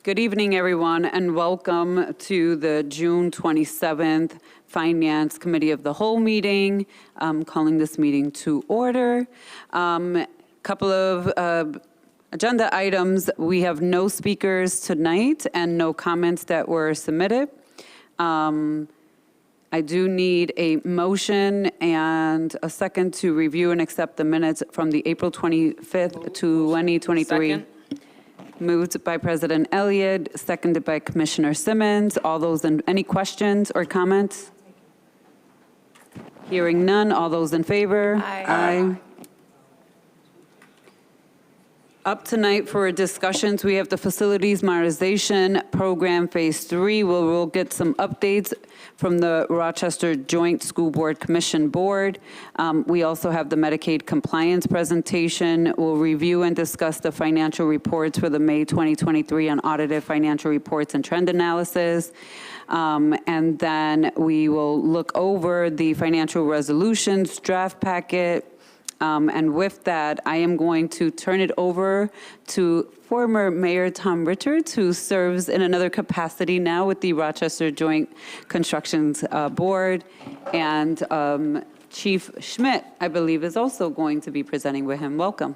Good evening, everyone, and welcome to the June 27th Finance Committee of the Whole meeting. I'm calling this meeting to order. Couple of agenda items. We have no speakers tonight and no comments that were submitted. I do need a motion and a second to review and accept the minutes from the April 25th, 2023. Second. Moved by President Elliott, seconded by Commissioner Simmons. All those in, any questions or comments? Hearing none, all those in favor? Aye. Up tonight for discussions, we have the Facilities Modernization Program Phase 3, where we'll get some updates from the Rochester Joint School Board Commission Board. We also have the Medicaid compliance presentation. We'll review and discuss the financial reports for the May 2023 unaudited financial reports and trend analysis. And then we will look over the financial resolutions draft packet. And with that, I am going to turn it over to former Mayor Tom Richards, who serves in another capacity now with the Rochester Joint Constructions Board. And Chief Schmidt, I believe, is also going to be presenting with him. Welcome.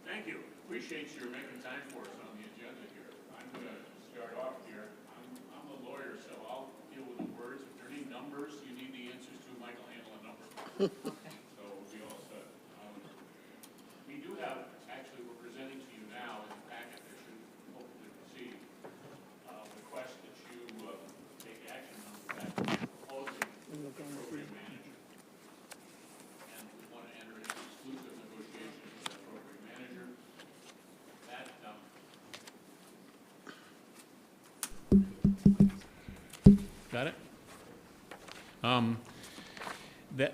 Thank you. Appreciate your making time for us on the agenda here. I'm going to start off here. I'm a lawyer, so I'll deal with the words. If there are any numbers you need the answers to, Mike will handle a number. So we'll be all set. We do have, actually, we're presenting to you now in the packet that should hopefully receive request that you take action on the fact that we're proposing the program manager. And we want to enter into exclusive negotiations with that program manager. Got it?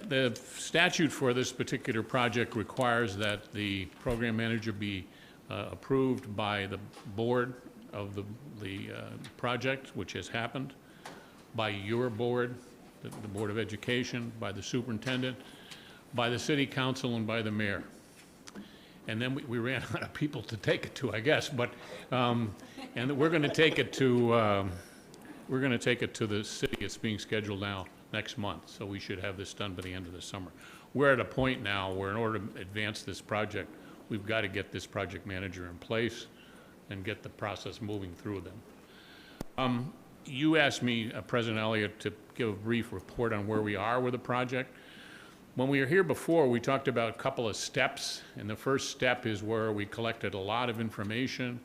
The statute for this particular project requires that the program manager be approved by the board of the project, which has happened, by your board, the Board of Education, by the superintendent, by the city council, and by the mayor. And then we ran out of people to take it to, I guess, but and we're going to take it to the city. It's being scheduled now next month, so we should have this done by the end of the summer. We're at a point now where in order to advance this project, we've got to get this project manager in place and get the process moving through them. You asked me, President Elliott, to give a brief report on where we are with the project. When we were here before, we talked about a couple of steps, and the first step is where we collected a lot of information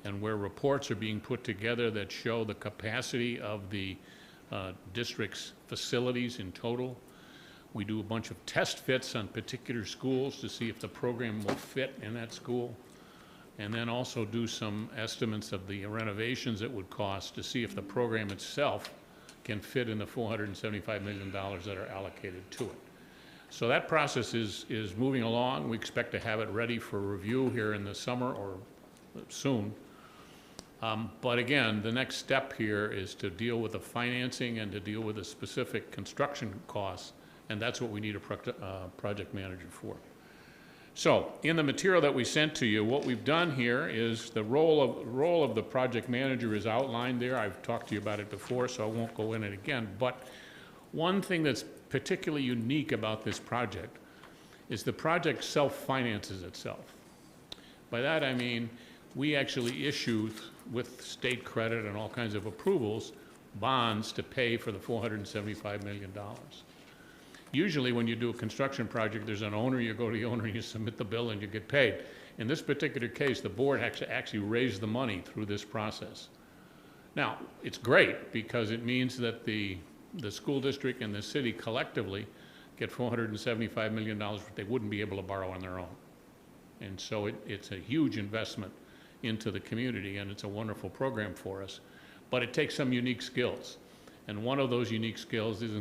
and where reports are being put together that show the capacity of the district's facilities in total. We do a bunch of test fits on particular schools to see if the program will fit in that school, and then also do some estimates of the renovations it would cost to see if the program itself can fit in the $475 million that are allocated to it. So that process is moving along. We expect to have it ready for review here in the summer or soon. But again, the next step here is to deal with the financing and to deal with the specific construction costs, and that's what we need a project manager for. So in the material that we sent to you, what we've done here is the role of the project manager is outlined there. I've talked to you about it before, so I won't go in it again. But one thing that's particularly unique about this project is the project self-finances itself. By that I mean we actually issue, with state credit and all kinds of approvals, bonds to pay for the $475 million. Usually when you do a construction project, there's an owner, you go to the owner and you submit the bill and you get paid. In this particular case, the board actually raised the money through this process. Now, it's great because it means that the school district and the city collectively get $475 million that they wouldn't be able to borrow on their own. And so it's a huge investment into the community, and it's a wonderful program for us. But it takes some unique skills. And one of those unique skills is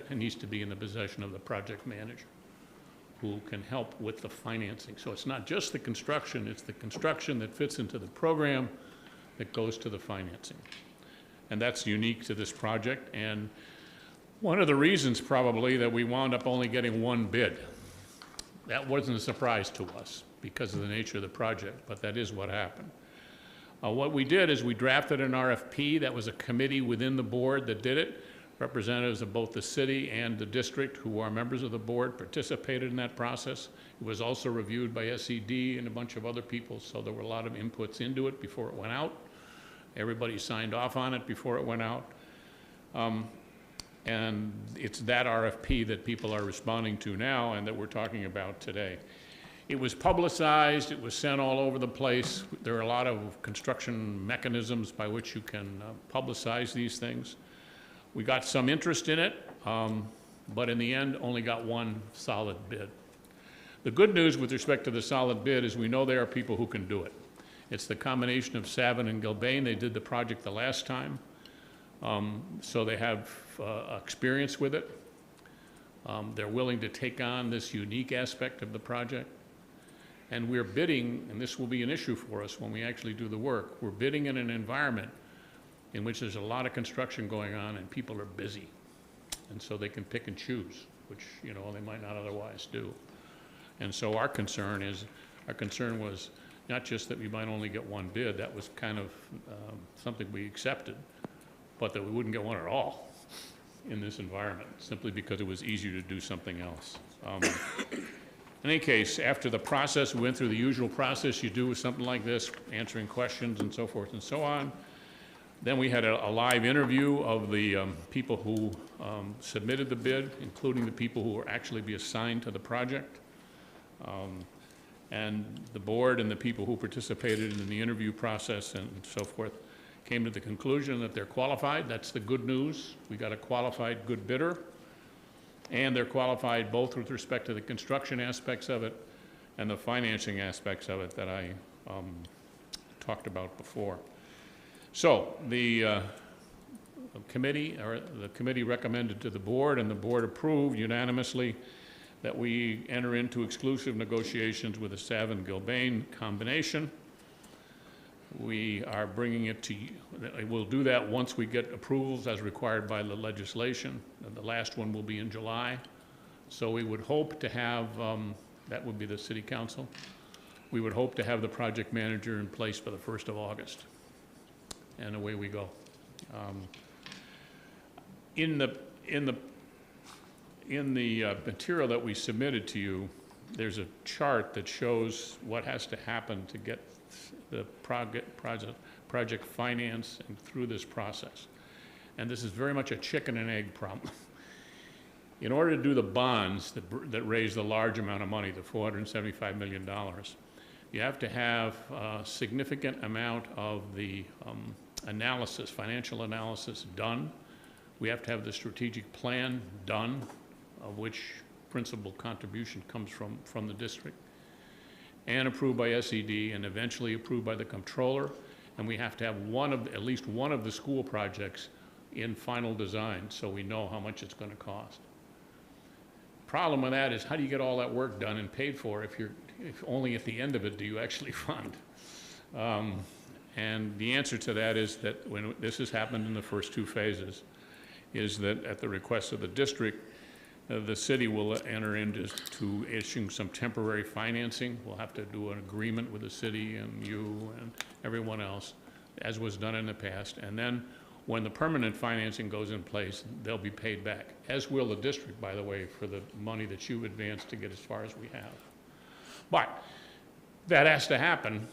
needs to be in the possession of the project manager, who can help with the financing. So it's not just the construction, it's the construction that fits into the program that goes to the financing. And that's unique to this project. And one of the reasons probably that we wound up only getting one bid. That wasn't a surprise to us. because of the nature of the project, but that is what happened. What we did is we drafted an RFP. That was a committee within the board that did it. Representatives of both the city and the district, who are members of the board, participated in that process. It was also reviewed by SED and a bunch of other people, so there were a lot of inputs into it before it went out. Everybody signed off on it before it went out. And it's that RFP that people are responding to now and that we're talking about today. It was publicized, it was sent all over the place. There are a lot of construction mechanisms by which you can publicize these things. We got some interest in it, but in the end, only got one solid bid. The good news with respect to the solid bid is we know there are people who can do it. It's the combination of Savin and Gilbane. They did the project the last time, so they have experience with it. They're willing to take on this unique aspect of the project. And we're bidding, and this will be an issue for us when we actually do the work, we're bidding in an environment in which there's a lot of construction going on and people are busy. And so they can pick and choose, which, you know, they might not otherwise do. And so our concern was not just that we might only get one bid, that was kind of something we accepted, but that we wouldn't get one at all in this environment, simply because it was easier to do something else. In any case, after the process, we went through the usual process you do with something like this, answering questions and so forth and so on. Then we had a live interview of the people who submitted the bid, including the people who will actually be assigned to the project. And the board and the people who participated in the interview process and so forth came to the conclusion that they're qualified. That's the good news. We got a qualified good bidder. And they're qualified both with respect to the construction aspects of it and the financing aspects of it that I talked about before. So the committee recommended to the board, and the board approved unanimously, that we enter into exclusive negotiations with the Savin-Gilbane combination. We are bringing it to you. We'll do that once we get approvals as required by the legislation. The last one will be in July. So we would hope to have, that would be the city council, we would hope to have the project manager in place by the 1st of August. And away we go. In the material that we submitted to you, there's a chart that shows what has to happen to get the project finance and through this process. And this is very much a chicken and egg problem. In order to do the bonds that raise the large amount of money, the $475 million, you have to have a significant amount of the analysis, financial analysis done. We have to have the strategic plan done, of which principal contribution comes from the district, and approved by SED, and eventually approved by the comptroller. And we have to have at least one of the school projects in final design, so we know how much it's going to cost. Problem with that is, how do you get all that work done and paid for if only at the end of it do you actually fund? And the answer to that is that when this has happened in the first two phases, is that at the request of the district, the city will enter into issuing some temporary financing. We'll have to do an agreement with the city and you and everyone else, as was done in the past. And then when the permanent financing goes in place, they'll be paid back, as will the district, by the way, for the money that you advanced to get as far as we have. But that has to happen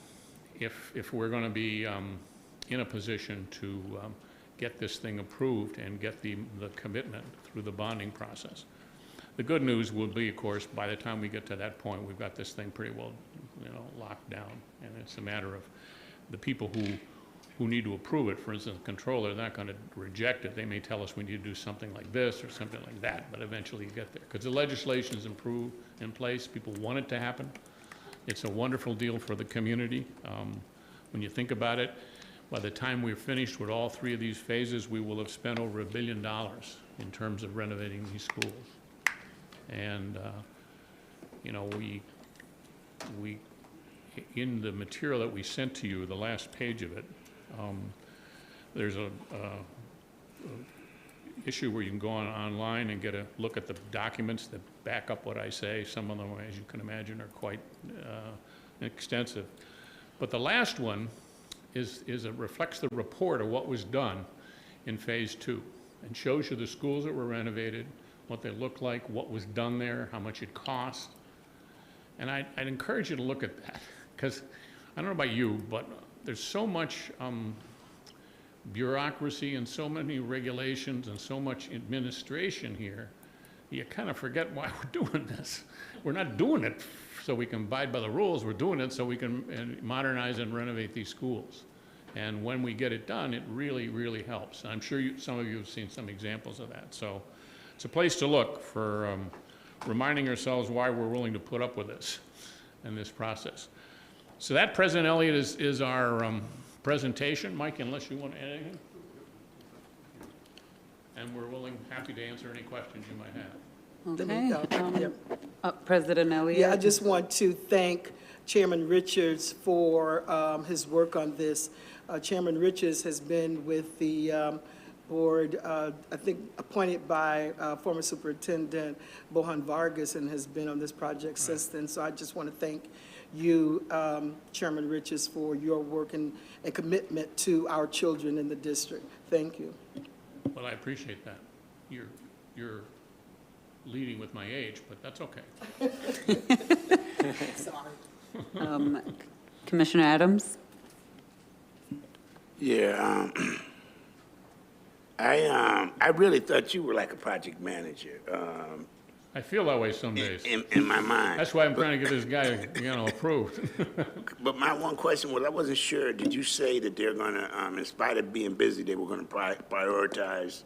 if we're going to be in a position to get this thing approved and get the commitment through the bonding process. The good news will be, of course, by the time we get to that point, we've got this thing pretty well, locked down. And it's a matter of the people who need to approve it. For instance, the controller, they're not going to reject it. They may tell us we need to do something like this or something like that, but eventually you get there. Because the legislation is in place. People want it to happen. It's a wonderful deal for the community. When you think about it, by the time we're finished with all three of these phases, we will have spent over $1 billion in terms of renovating these schools. And, we in the material that we sent to you, the last page of it, there's a issue where you can go online and get a look at the documents that back up what I say. Some of them, as you can imagine, are quite extensive. But the last one reflects the report of what was done in Phase 2 and shows you the schools that were renovated, what they look like, what was done there, how much it cost. And I'd encourage you to look at that, because I don't know about you, but there's so much bureaucracy and so many regulations and so much administration here, you kind of forget why we're doing this. We're not doing it so we can abide by the rules, we're doing it so we can modernize and renovate these schools. And when we get it done, it really, really helps. And I'm sure some of you have seen some examples of that. So it's a place to look for reminding ourselves why we're willing to put up with this and this process. So that, President Elliott, is our presentation. Mike, unless you want to add anything? And we're happy to answer any questions you might have. Okay. President Elliott? Yeah, I just want to thank Chairman Richards for his work on this. Chairman Richards has been with the board, I think appointed by former Superintendent Bohan Vargas, and has been on this project since then. So I just want to thank you, Chairman Richards, for your work and commitment to our children in the district. Thank you. Well, I appreciate that. You're leading with my age, but that's okay. Sorry. Commissioner Adams? Yeah, I really thought you were like a project manager I feel that way some days. in my mind. That's why I'm trying to get this guy, approved. But my one question was, I wasn't sure. Did you say that they're going to, in spite of being busy, they were going to prioritize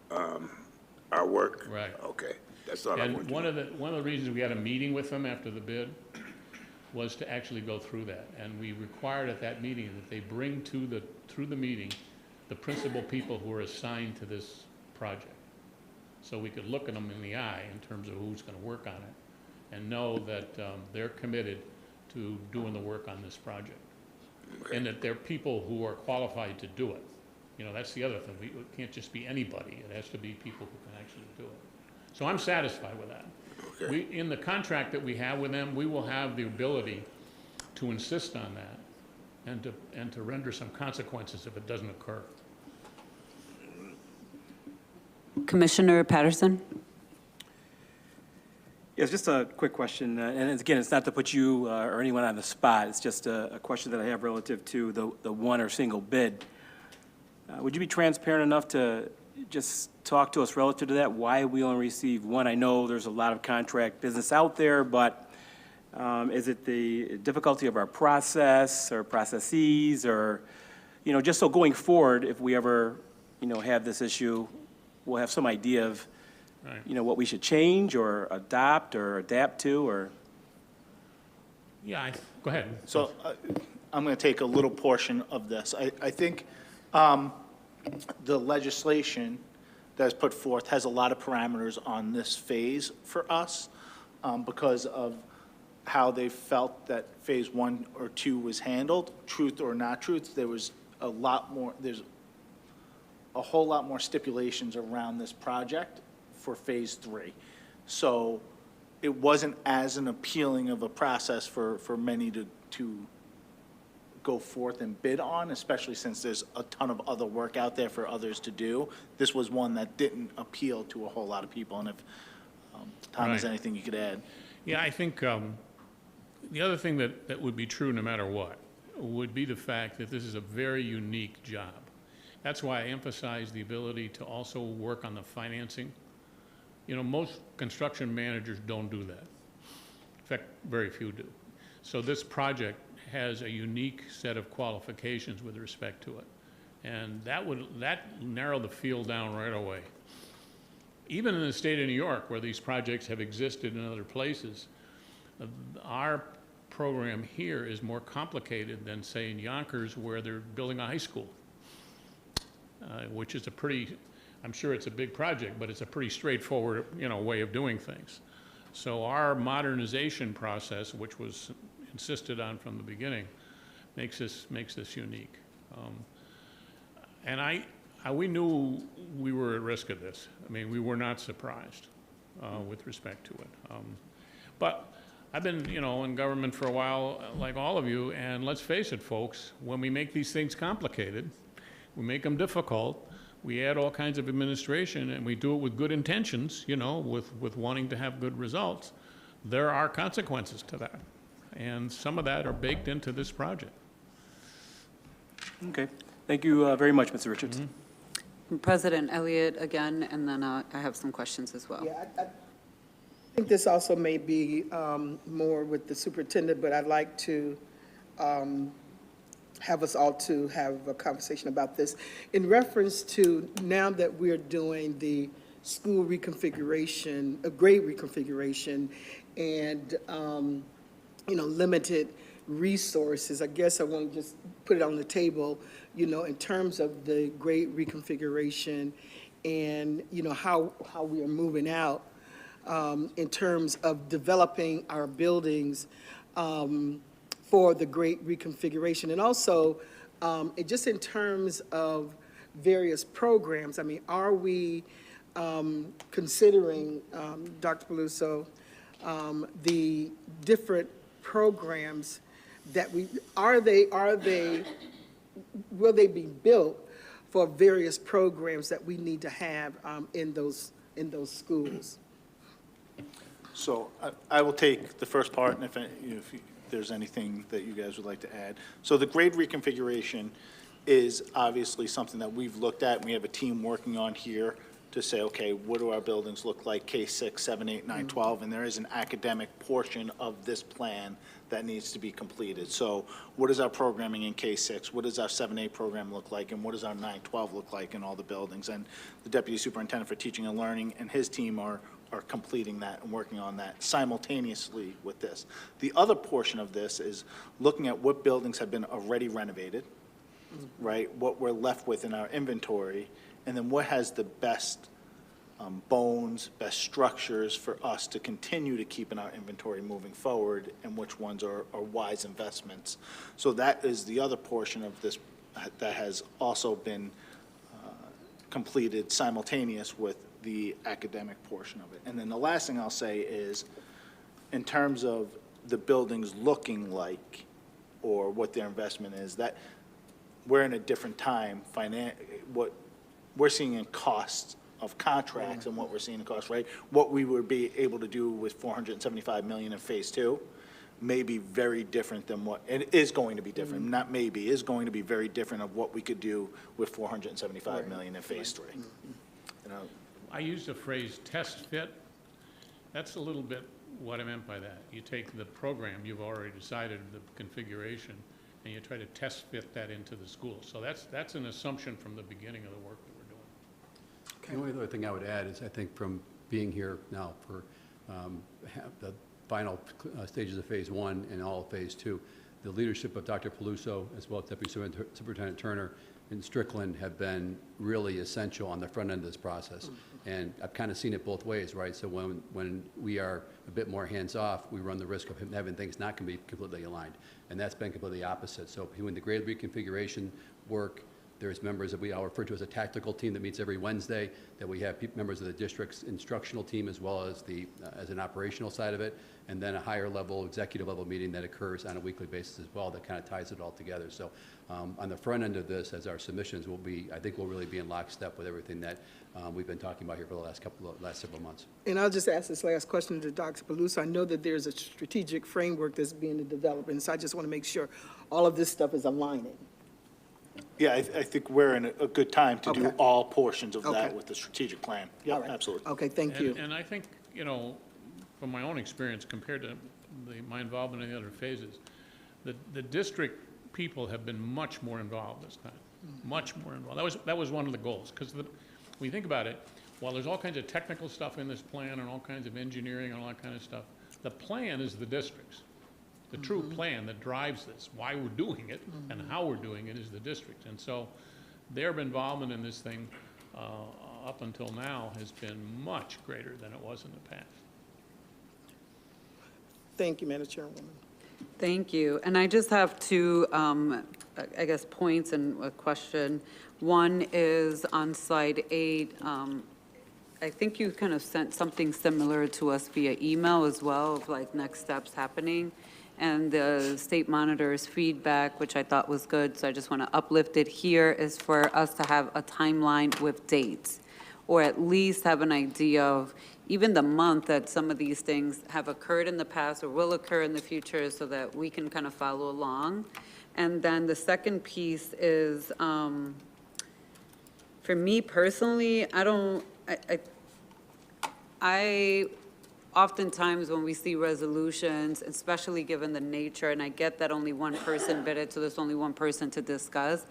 our work? Right. Okay, that's all I wanted And to know. one of the reasons we had a meeting with them after the bid was to actually go through that. And we required at that meeting that they bring through the meeting the principal people who are assigned to this project. So we could look at them in the eye in terms of who's going to work on it and know that they're committed to doing the work on this project. Okay. And that they're people who are qualified to do it. That's the other thing. It can't just be anybody. It has to be people who can actually do it. So I'm satisfied with that. Okay. In the contract that we have with them, we will have the ability to insist on that and to render some consequences if it doesn't occur. Commissioner Patterson? Yes, just a quick question, and again, it's not to put you or anyone on the spot, it's just a question that I have relative to the one or single bid. Would you be transparent enough to just talk to us relative to that, why we only received one? I know there's a lot of contract business out there, but is it the difficulty of our process or processes, or, just so going forward, if we ever, have this issue, we'll have some idea of, Right. what we should change or adopt or adapt to, or? Yeah, go ahead. So I'm going to take a little portion of this. I think the legislation that is put forth has a lot of parameters on this phase for us because of how they felt that Phase 1 or 2 was handled, truth or not truth. There's a whole lot more stipulations around this project for Phase 3. So it wasn't as an appealing of a process for many to go forth and bid on, especially since there's a ton of other work out there for others to do. This was one that didn't appeal to a whole lot of people, and if Tom has Right. anything you could add. Yeah, I think the other thing that would be true no matter what would be the fact that this is a very unique job. That's why I emphasize the ability to also work on the financing. Most construction managers don't do that. In fact, very few do. So this project has a unique set of qualifications with respect to it. And that narrowed the field down right away. Even in the state of New York, where these projects have existed in other places, our program here is more complicated than, say, in Yonkers, where they're building a high school, which is I'm sure it's a big project, but it's a pretty straightforward, way of doing things. So our modernization process, which was insisted on from the beginning, makes this unique. And we knew we were at risk of this. I mean, we were not surprised with respect to it. But I've been, in government for a while, like all of you, and let's face it, folks, when we make these things complicated, we make them difficult, we add all kinds of administration, and we do it with good intentions, with wanting to have good results, there are consequences to that. And some of that are baked into this project. Okay. Thank you very much, Mr. Richards. President Elliott again, and then I have some questions as well. Yeah, I think this also may be more with the superintendent, but I'd like to have us all to have a conversation about this. In reference to now that we're doing the school reconfiguration, a grade reconfiguration, and, limited resources, I guess I want to just put it on the table, in terms of the grade reconfiguration and, how we are moving out in terms of developing our buildings for the great reconfiguration. And also, just in terms of various programs, I mean, are we considering, Dr. Peluso, the different programs that will they be built for various programs that we need to have in those schools? So I will take the first part, and if there's anything that you guys would like to add. So the grade reconfiguration is obviously something that we've looked at, and we have a team working on here to say, okay, what do our buildings look like, K-6, 7, 8, 9, 12, and there is an academic portion of this plan that needs to be completed. So what is our programming in K-6? What does our 7-8 program look like? And what does our 9-12 look like in all the buildings? And the Deputy Superintendent for Teaching and Learning and his team are completing that and working on that simultaneously with this. The other portion of this is looking at what buildings have been already renovated, right? What we're left with in our inventory, and then what has the best bones, best structures for us to continue to keep in our inventory moving forward, and which ones are wise investments. So that is the other portion of this that has also been completed simultaneous with the academic portion of it. And then the last thing I'll say is, in terms of the buildings looking like, or what their investment is, that we're in a different time, what we're seeing in costs of contracts and what we're seeing in costs, right? What we would be able to do with $475 million in Phase 2 may be very different than what, and it is going to be different, not maybe, is going to be very different of what we could do with $475 million in Phase 3. You know, I used the phrase test fit. That's a little bit what I meant by that. You take the program, you've already decided the configuration, and you try to test fit that into the school. So that's an assumption from the beginning of the work that we're doing. The only other thing I would add is, I think from being here now for the final stages of Phase 1 and all of Phase 2, the leadership of Dr. Peluso, as well as Deputy Superintendent Turner and Strickland, have been really essential on the front end of this process. And I've kind of seen it both ways, right? So when we are a bit more hands-off, we run the risk of having things not can be completely aligned. And that's been completely opposite. So when the grade reconfiguration work, there's members that I'll refer to as a tactical team that meets every Wednesday, that we have members of the district's instructional team as well as as an operational side of it, and then a higher level, executive level meeting that occurs on a weekly basis as well that kind of ties it all together. So on the front end of this, as our submissions will be, I think we'll really be in lockstep with everything that we've been talking about here for the last several months. And I'll just ask this last question to Dr. Peluso. I know that there's a strategic framework that's being developed, and so I just want to make sure all of this stuff is aligning. yeah, I think we're in a good time to do Okay. all portions of that Okay. with the strategic plan. All Yeah, right. absolutely. Okay, thank you. And I think, from my own experience compared to my involvement in the other phases, the district people have been much more involved this time, much more involved. That was one of the goals, because when you think about it, while there's all kinds of technical stuff in this plan and all kinds of engineering and all that kind of stuff, the plan is the district's. The true plan that drives this, why we're doing it and how we're doing it, is the district. And so their involvement in this thing up until now has been much greater than it was in the past. Thank you, Madam Chairwoman. Thank you. And I just have two, I guess, points and a question. One is on slide 8. I think you kind of sent something similar to us via email as well, of like next steps happening. And the state monitor's feedback, which I thought was good, so I just want to uplift it here, is for us to have a timeline with dates, or at least have an idea of even the month that some of these things have occurred in the past or will occur in the future, so that we can kind of follow along. And then the second piece is, for me personally, I oftentimes when we see resolutions, especially given the nature, and I get that only one person bid it, so there's only one person to discuss,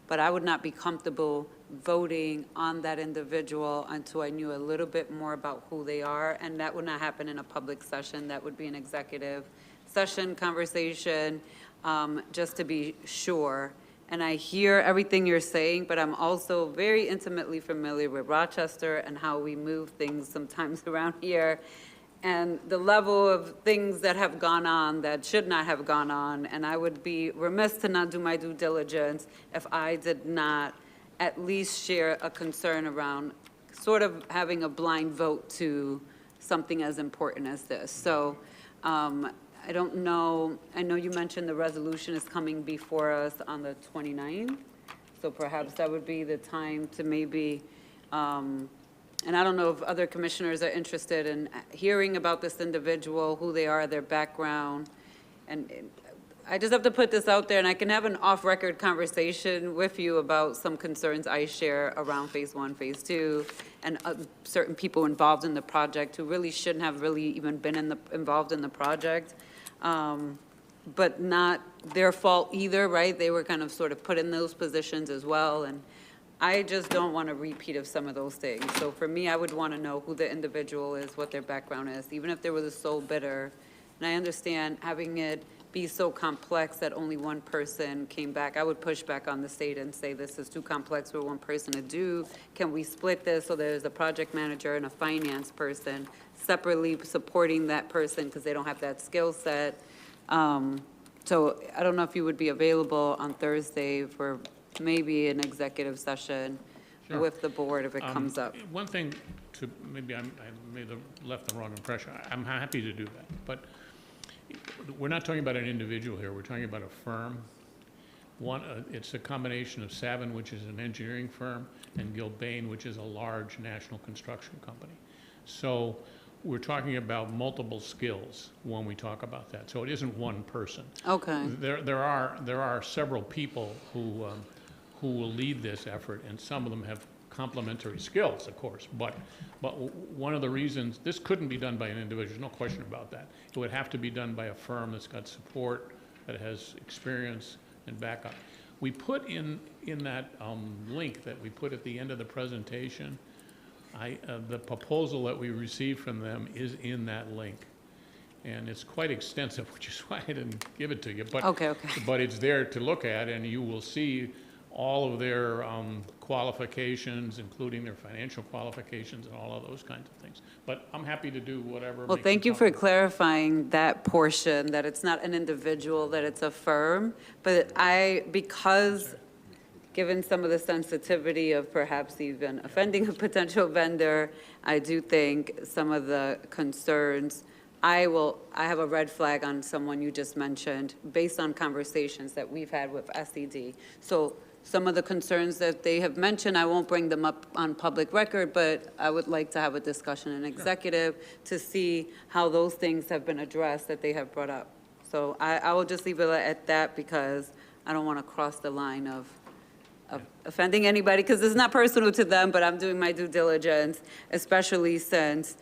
but I would not be comfortable voting on that individual until I knew a little bit more about who they are, and that would not happen in a public session. That would be an executive session conversation, just to be sure. And I hear everything you're saying, but I'm also very intimately familiar with Rochester and how we move things sometimes around here, and the level of things that have gone on that should not have gone on. And I would be remiss to not do my due diligence if I did not at least share a concern around sort of having a blind vote to something as important as this. So I don't know, I know you mentioned the resolution is coming before us on the 29th, so perhaps that would be the time to maybe, and I don't know if other commissioners are interested in hearing about this individual, who they are, their background. And I just have to put this out there, and I can have an off-record conversation with you about some concerns I share around Phase 1, Phase 2, and certain people involved in the project who really shouldn't have really even been involved in the project. But not their fault either, right? They were kind of sort of put in those positions as well, and I just don't want a repeat of some of those things. So for me, I would want to know who the individual is, what their background is, even if they were the sole bidder. And I understand having it be so complex that only one person came back. I would push back on the state and say this is too complex for one person to do. Can we split this so there's a project manager and a finance person separately supporting that person because they don't have that skill set? So I don't know if you would be available on Thursday for maybe an executive session Sure. with the board if it comes up. One thing to, maybe I may have left the wrong impression. I'm happy to do that, but we're not talking about an individual here. We're talking about a firm. It's a combination of Savin, which is an engineering firm, and Gilbane, which is a large national construction company. So we're talking about multiple skills when we talk about that. So it isn't one person. Okay. There are several people who will lead this effort, and some of them have complementary skills, of course. But one of the reasons, this couldn't be done by an individual, no question about that. It would have to be done by a firm that's got support, that has experience and backup. We put in that link that we put at the end of the presentation, the proposal that we received from them is in that link. And it's quite extensive, which is why I didn't give it to you. But, Okay. but it's there to look at, and you will see all of their qualifications, including their financial qualifications and all of those kinds of things. But I'm happy to do whatever. Well, thank you for clarifying that portion, that it's not an individual, that it's a firm. But because given some of the sensitivity of perhaps even offending a potential vendor, I do think some of the concerns, I have a red flag on someone you just mentioned based on conversations that we've had with SED. So some of the concerns that they have mentioned, I won't bring them up on public record, but I would like to have a discussion in executive to see how those things have been addressed that they have brought up. So I will just leave it at that because I don't want to cross the line of offending anybody, because it's not personal to them, but I'm doing my due diligence, especially since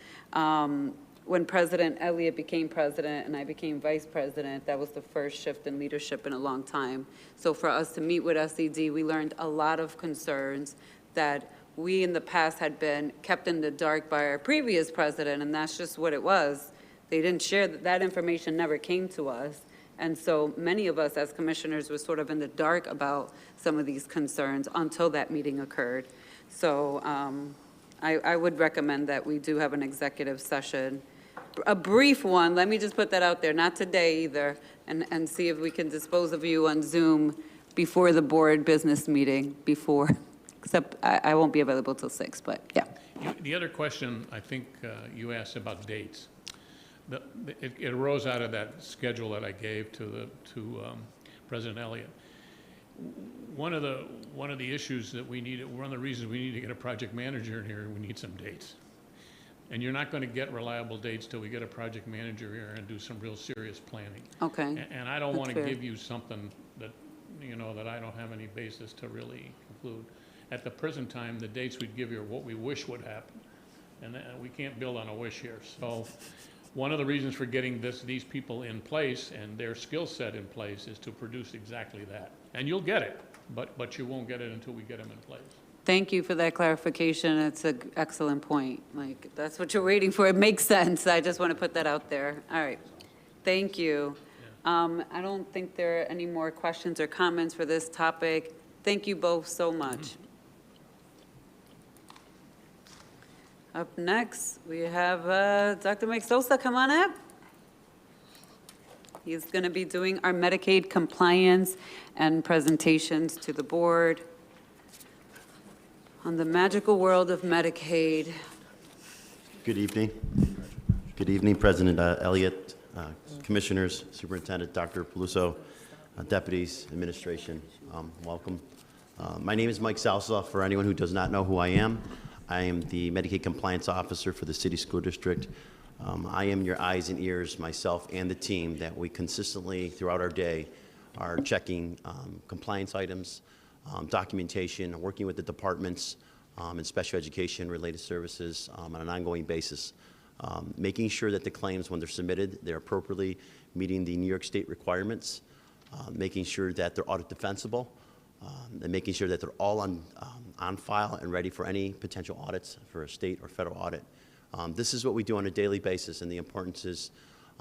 when President Elliott became president and I became vice president, that was the first shift in leadership in a long time. So for us to meet with SED, we learned a lot of concerns that we in the past had been kept in the dark by our previous president, and that's just what it was. They didn't share that information, never came to us. And so many of us as commissioners were sort of in the dark about some of these concerns until that meeting occurred. So I would recommend that we do have an executive session, a brief one, let me just put that out there, not today either, and see if we can dispose of you on Zoom before the board business meeting, except I won't be available till 6, but yeah. The other question, I think you asked about dates. It arose out of that schedule that I gave to President Elliott. One of the issues that we need, one of the reasons we need to get a project manager in here, we need some dates. And you're not going to get reliable dates till we get a project manager here and do some real serious planning. Okay. And I don't That's want to fair. give you something that, that I don't have any basis to really conclude. At the present time, the dates we'd give you are what we wish would happen. And we can't build on a wish here. So one of the reasons for getting these people in place and their skill set in place is to produce exactly that. And you'll get it, but you won't get it until we get them in place. Thank you for that clarification. It's an excellent point. Like, that's what you're waiting for. It makes sense. I just want to put that out there. All right. Thank you. I don't think there are any more questions or comments for this topic. Thank you both so much. Up next, we have Dr. Mike Sosa. Come on up. He's going to be doing our Medicaid compliance and presentations to the board on the magical world of Medicaid. Good evening. Good evening, President Elliott, Commissioners, Superintendent Dr. Peluso, deputies, administration, welcome. My name is Mike Salsa. For anyone who does not know who I am the Medicaid Compliance Officer for the City School District. I am your eyes and ears, myself and the team, that we consistently, throughout our day, are checking compliance items, documentation, working with the departments and special education related services on an ongoing basis, making sure that the claims, when they're submitted, they're appropriately meeting the New York State requirements, making sure that they're audit defensible, and making sure that they're all on file and ready for any potential audits for a state or federal audit. This is what we do on a daily basis, and the importance is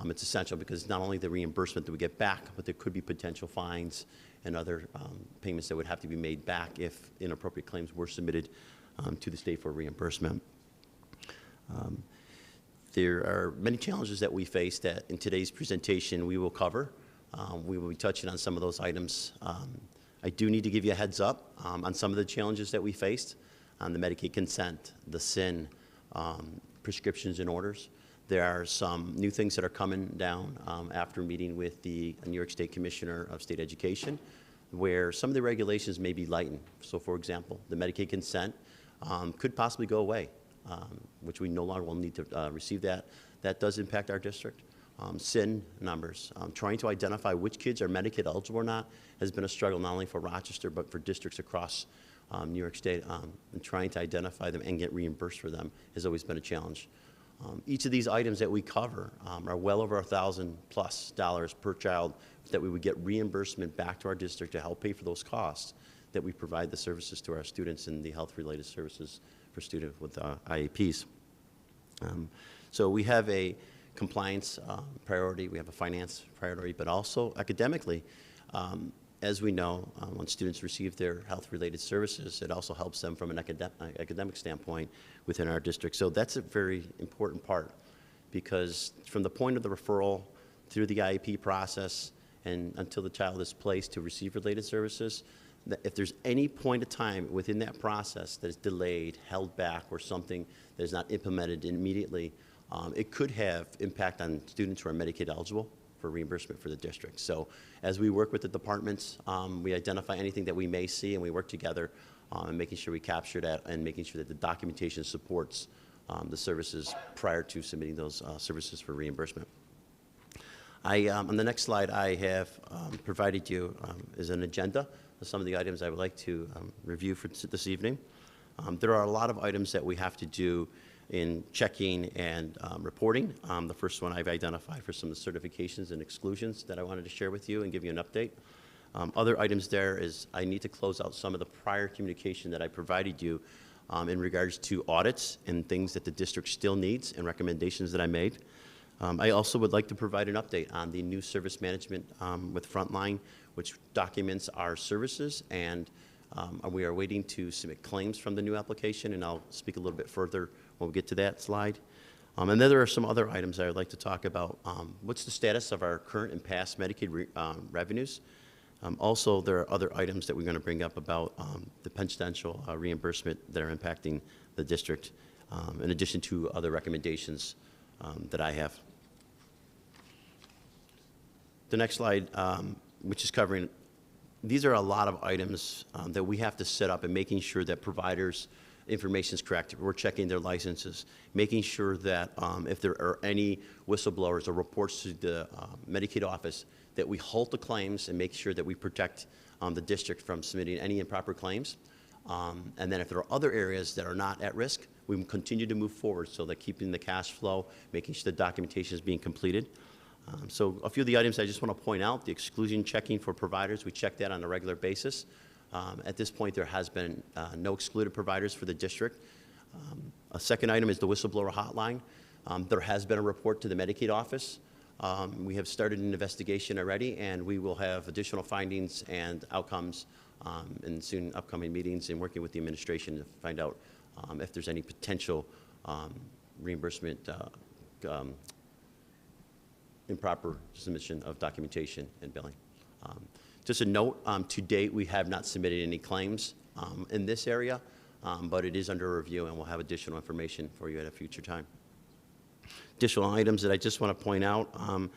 it's essential because not only the reimbursement that we get back, but there could be potential fines and other payments that would have to be made back if inappropriate claims were submitted to the state for reimbursement. There are many challenges that we face that in today's presentation we will cover. We will be touching on some of those items. I do need to give you a heads up on some of the challenges that we faced on the Medicaid consent, the SIN, prescriptions and orders. There are some new things that are coming down after meeting with the New York State Commissioner of State Education, where some of the regulations may be lightened. So, for example, the Medicaid consent could possibly go away, which we no longer will need to receive that. That does impact our district. SIN numbers, trying to identify which kids are Medicaid eligible or not has been a struggle not only for Rochester but for districts across New York State, and trying to identify them and get reimbursed for them has always been a challenge. Each of these items that we cover are well over $1,000+ per child that we would get reimbursement back to our district to help pay for those costs that we provide the services to our students and the health-related services for students with IEPs. So we have a compliance priority, we have a finance priority, but also academically, as we know, when students receive their health-related services, it also helps them from an academic standpoint within our district. So that's a very important part, because from the point of the referral through the IEP process and until the child is placed to receive related services, that if there's any point of time within that process that is delayed, held back, or something that is not implemented immediately, it could have impact on students who are Medicaid eligible for reimbursement for the district. So as we work with the departments, we identify anything that we may see, and we work together and making sure we capture that and making sure that the documentation supports the services prior to submitting those services for reimbursement. On the next slide, I have provided you is an agenda of some of the items I would like to review for this evening. There are a lot of items that we have to do in checking and reporting. The first one I've identified for some of the certifications and exclusions that I wanted to share with you and give you an update. Other items there is I need to close out some of the prior communication that I provided you in regards to audits and things that the district still needs and recommendations that I made. I also would like to provide an update on the new service management with Frontline, which documents our services, and we are waiting to submit claims from the new application, and I'll speak a little bit further when we get to that slide. And then there are some other items I would like to talk about. What's the status of our current and past Medicaid revenues? Also, there are other items that we're going to bring up about the potential reimbursement that are impacting the district in addition to other recommendations that I have. The next slide, which is covering, these are a lot of items that we have to set up and making sure that providers' information is correct. We're checking their licenses, making sure that if there are any whistleblowers or reports to the Medicaid office, that we halt the claims and make sure that we protect the district from submitting any improper claims. And then if there are other areas that are not at risk, we will continue to move forward so that keeping the cash flow, making sure the documentation is being completed. So a few of the items I just want to point out, the exclusion checking for providers, we check that on a regular basis. At this point, there has been no excluded providers for the district. A second item is the whistleblower hotline. There has been a report to the Medicaid office. We have started an investigation already, and we will have additional findings and outcomes in soon upcoming meetings and working with the administration to find out if there's any potential reimbursement improper submission of documentation and billing. Just a note, to date, we have not submitted any claims in this area, but it is under review, and we'll have additional information for you at a future time. Additional items that I just want to point out,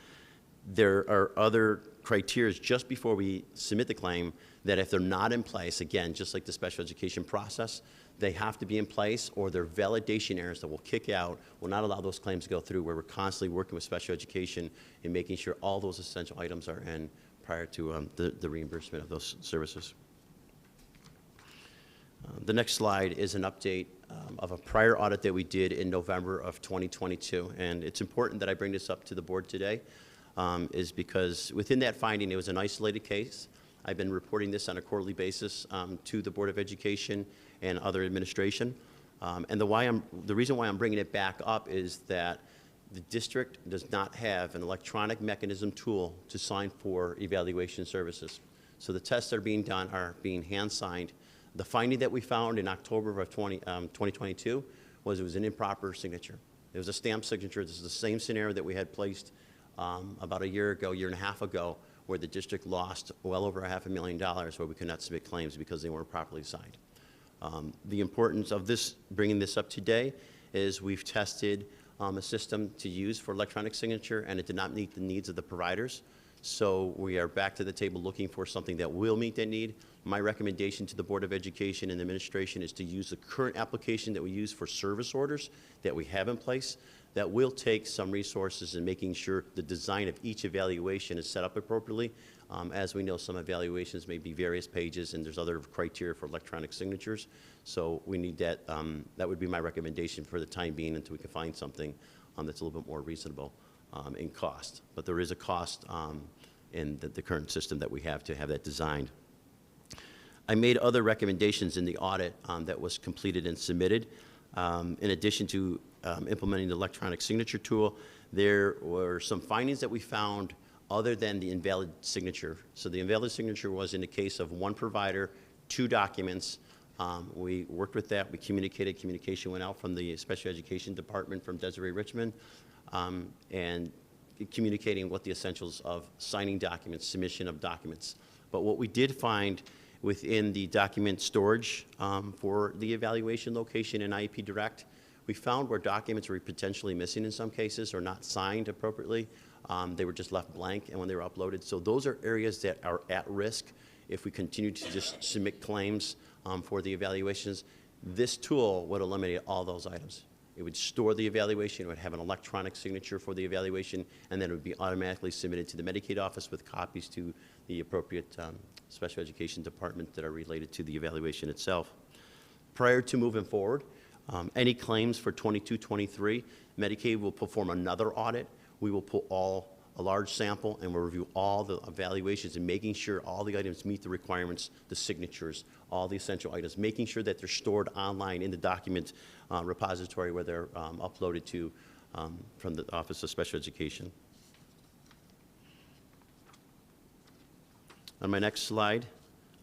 there are other criteria just before we submit the claim that if they're not in place, again, just like the special education process, they have to be in place, or their validation errors that will kick out will not allow those claims to go through, where we're constantly working with special education and making sure all those essential items are in prior to the reimbursement of those services. The next slide is an update of a prior audit that we did in November of 2022. And it's important that I bring this up to the board today, is because within that finding, it was an isolated case. I've been reporting this on a quarterly basis to the Board of Education and other administration. And the reason why I'm bringing it back up is that the district does not have an electronic mechanism tool to sign for evaluation services. So the tests that are being done are being hand-signed. The finding that we found in October of 2022 was it was an improper signature. It was a stamped signature. This is the same scenario that we had placed about a year and a half ago, where the district lost well over $500,000 where we could not submit claims because they weren't properly signed. The importance of this, bringing this up today, is we've tested a system to use for electronic signature, and it did not meet the needs of the providers. So we are back to the table looking for something that will meet that need. My recommendation to the Board of Education and the administration is to use the current application that we use for service orders that we have in place. That will take some resources in making sure the design of each evaluation is set up appropriately. As we know, some evaluations may be various pages, and there's other criteria for electronic signatures. So we need that. That would be my recommendation for the time being until we can find something that's a little bit more reasonable in cost. But there is a cost in the current system that we have to have that designed. I made other recommendations in the audit that was completed and submitted. In addition to implementing the electronic signature tool, there were some findings that we found other than the invalid signature. So the invalid signature was in the case of one provider, 2 documents. We worked with that. We communicated. Communication went out from the special education department from Desiree Richmond, and communicating what the essentials of signing documents, submission of documents. But what we did find within the document storage for the evaluation location in IEP Direct, we found where documents were potentially missing in some cases or not signed appropriately. They were just left blank and when they were uploaded. So those are areas that are at risk if we continue to just submit claims for the evaluations. This tool would eliminate all those items. It would store the evaluation, it would have an electronic signature for the evaluation, and then it would be automatically submitted to the Medicaid office with copies to the appropriate special education department that are related to the evaluation itself. Prior to moving forward, any claims for 22-23, Medicaid will perform another audit. We will pull a large sample, and we'll review all the evaluations and making sure all the items meet the requirements, the signatures, all the essential items, making sure that they're stored online in the document repository where they're uploaded to from the Office of Special Education. On my next slide,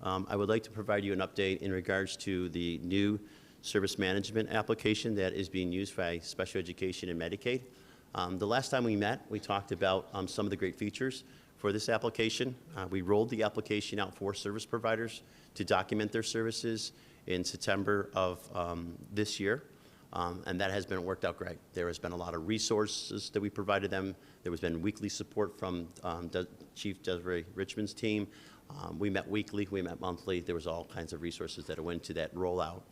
I would like to provide you an update in regards to the new service management application that is being used by special education and Medicaid. The last time we met, we talked about some of the great features for this application. We rolled the application out for service providers to document their services in September of this year. and that has been worked out great. There has been a lot of resources that we provided them. There has been weekly support from Chief Desiree Richmond's team. We met weekly, we met monthly. There was all kinds of resources that went to that rollout.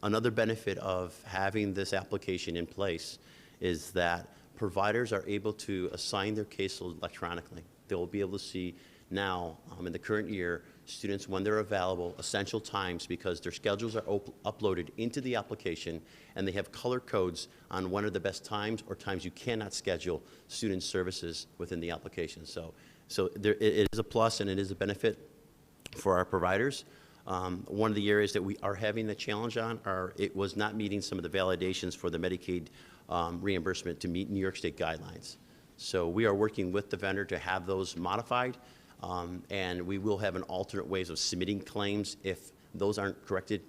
Another benefit of having this application in place is that providers are able to assign their caseload electronically. They'll be able to see now, in the current year, students when they're available, essential times, because their schedules are uploaded into the application, and they have color codes on when are the best times or times you cannot schedule student services within the application. So it is a plus and it is a benefit for our providers. One of the areas that we are having the challenge on it was not meeting some of the validations for the Medicaid reimbursement to meet New York State guidelines. So we are working with the vendor to have those modified, and we will have an alternate ways of submitting claims if those aren't corrected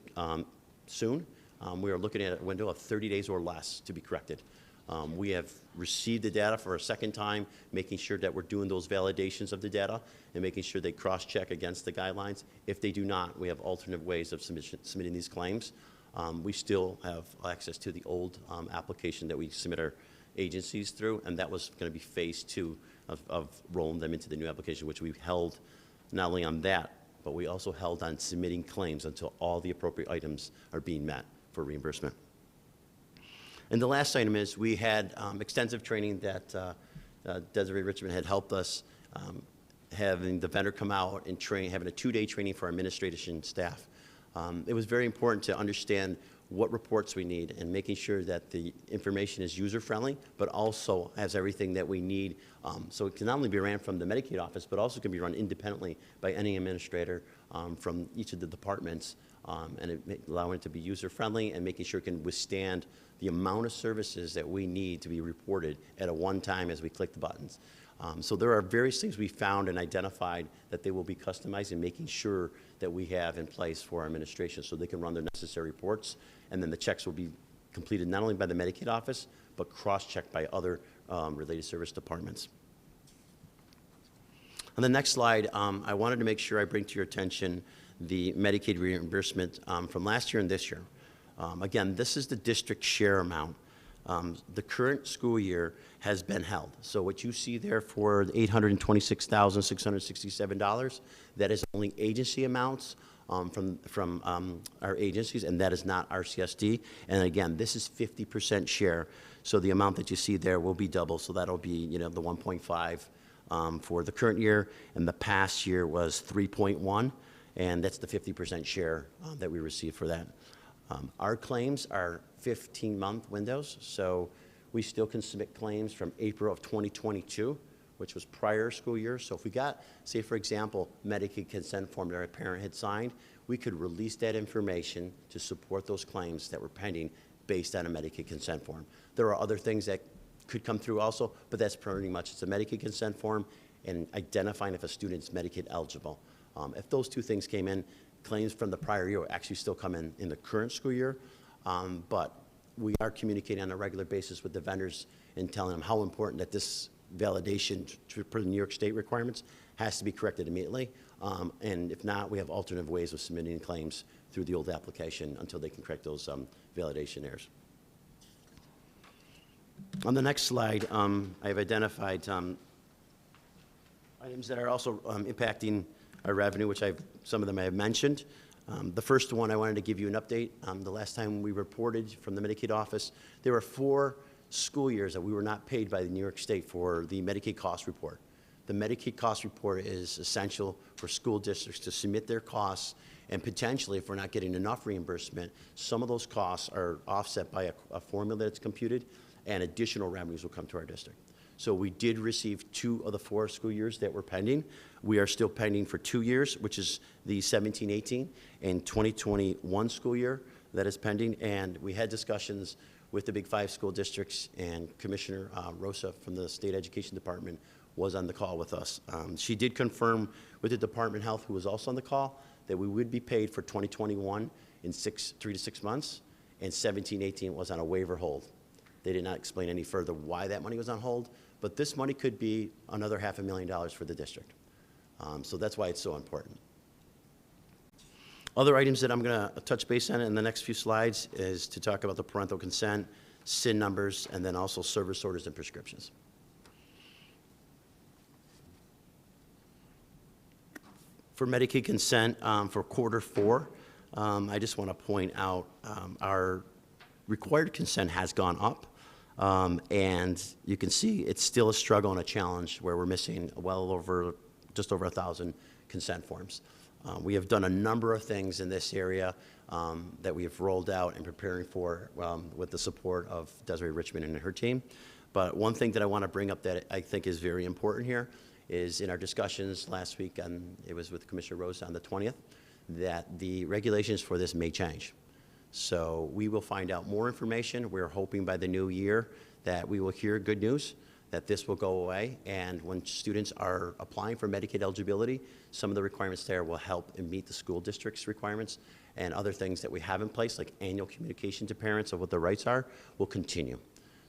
soon. We are looking at a window of 30 days or less to be corrected. We have received the data for a second time, making sure that we're doing those validations of the data and making sure they cross-check against the guidelines. If they do not, we have alternate ways of submitting these claims. We still have access to the old application that we submit our agencies through, and that was going to be phase 2 of rolling them into the new application, which we held not only on that, but we also held on submitting claims until all the appropriate items are being met for reimbursement. And the last item is we had extensive training that Desiree Richmond had helped us, having the vendor come out and train, having a 2-day training for our administration staff. It was very important to understand what reports we need and making sure that the information is user-friendly, but also has everything that we need. So it can not only be ran from the Medicaid office, but also can be run independently by any administrator from each of the departments, and allowing it to be user-friendly and making sure it can withstand the amount of services that we need to be reported at a one time as we click the buttons. So there are various things we found and identified that they will be customized and making sure that we have in place for our administration so they can run their necessary reports, and then the checks will be completed not only by the Medicaid office, but cross-checked by other related service departments. On the next slide, I wanted to make sure I bring to your attention the Medicaid reimbursement from last year and this year. Again, this is the district share amount. The current school year has been held. So what you see there for $826,667, that is only agency amounts from our agencies, and that is not RCSD. And again, this is 50% share. So the amount that you see there will be double. So that'll be, the 1.5 for the current year, and the past year was 3.1, and that's the 50% share that we received for that. Our claims are 15-month windows, so we still can submit claims from April of 2022, which was prior school year. So if we got, say, for example, Medicaid consent form that our parent had signed, we could release that information to support those claims that were pending based on a Medicaid consent form. There are other things that could come through also, but that's pretty much, it's a Medicaid consent form and identifying if a student's Medicaid eligible. If those two things came in, claims from the prior year will actually still come in the current school year, but we are communicating on a regular basis with the vendors and telling them how important that this validation for the New York State requirements has to be corrected immediately. And if not, we have alternative ways of submitting claims through the old application until they can correct those validation errors. On the next slide, I've identified items that are also impacting our revenue, which some of them I have mentioned. The first one, I wanted to give you an update. The last time we reported from the Medicaid office, there were 4 school years that we were not paid by the New York State for the Medicaid cost report. The Medicaid cost report is essential for school districts to submit their costs, and potentially, if we're not getting enough reimbursement, some of those costs are offset by a formula that's computed, and additional revenues will come to our district. So we did receive 2 of the 4 school years that were pending. We are still pending for 2 years, which is the 17-18 and 2021 school year that is pending. And we had discussions with the Big 5 school districts, and Commissioner Rosa from the State Education Department was on the call with us. She did confirm with the Department of Health, who was also on the call, that we would be paid for 2021 in 3 to 6 months, and 17-18 was on a waiver hold. They did not explain any further why that money was on hold, but this money could be another $500,000 for the district. So that's why it's so important. Other items that I'm going to touch base on in the next few slides is to talk about the parental consent, SIN numbers, and then also service orders and prescriptions. For Medicaid consent for Q4, I just want to point out our required consent has gone up. And you can see it's still a struggle and a challenge where we're missing just over 1,000 consent forms. We have done a number of things in this area that we have rolled out and preparing for with the support of Desiree Richmond and her team. But one thing that I want to bring up that I think is very important here is in our discussions last week, and it was with Commissioner Rose on the 20th, that the regulations for this may change. So we will find out more information. We're hoping by the new year that we will hear good news, that this will go away. And when students are applying for Medicaid eligibility, some of the requirements there will help and meet the school district's requirements, and other things that we have in place, like annual communication to parents of what their rights are, will continue.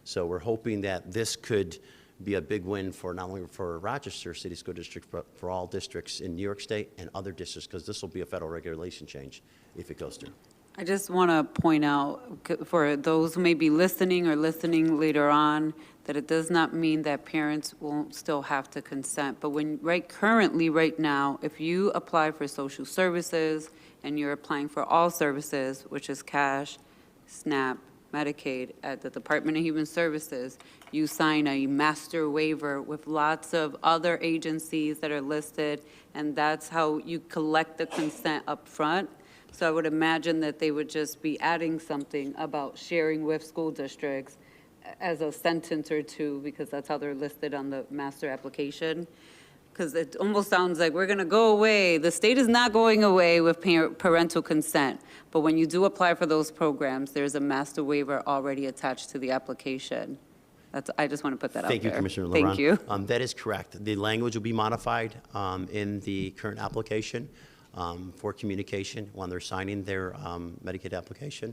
So we're hoping that this could be a big win for not only for Rochester City School District, but for all districts in New York State and other districts, because this will be a federal regulation change if it goes through. I just want to point out, for those who may be listening or listening later on, that it does not mean that parents won't still have to consent. But currently, right now, if you apply for social services and you're applying for all services, which is cash, SNAP, Medicaid, at the Department of Human Services, you sign a master waiver with lots of other agencies that are listed, and that's how you collect the consent up front. So I would imagine that they would just be adding something about sharing with school districts as a sentence or two, because that's how they're listed on the master application. Because it almost sounds like we're going to go away. The state is not going away with parental consent. But when you do apply for those programs, there's a master waiver already attached to the application. I just want to put that out there. Thank you, Commissioner LeBron. Thank you. That is correct. The language will be modified in the current application for communication when they're signing their Medicaid application.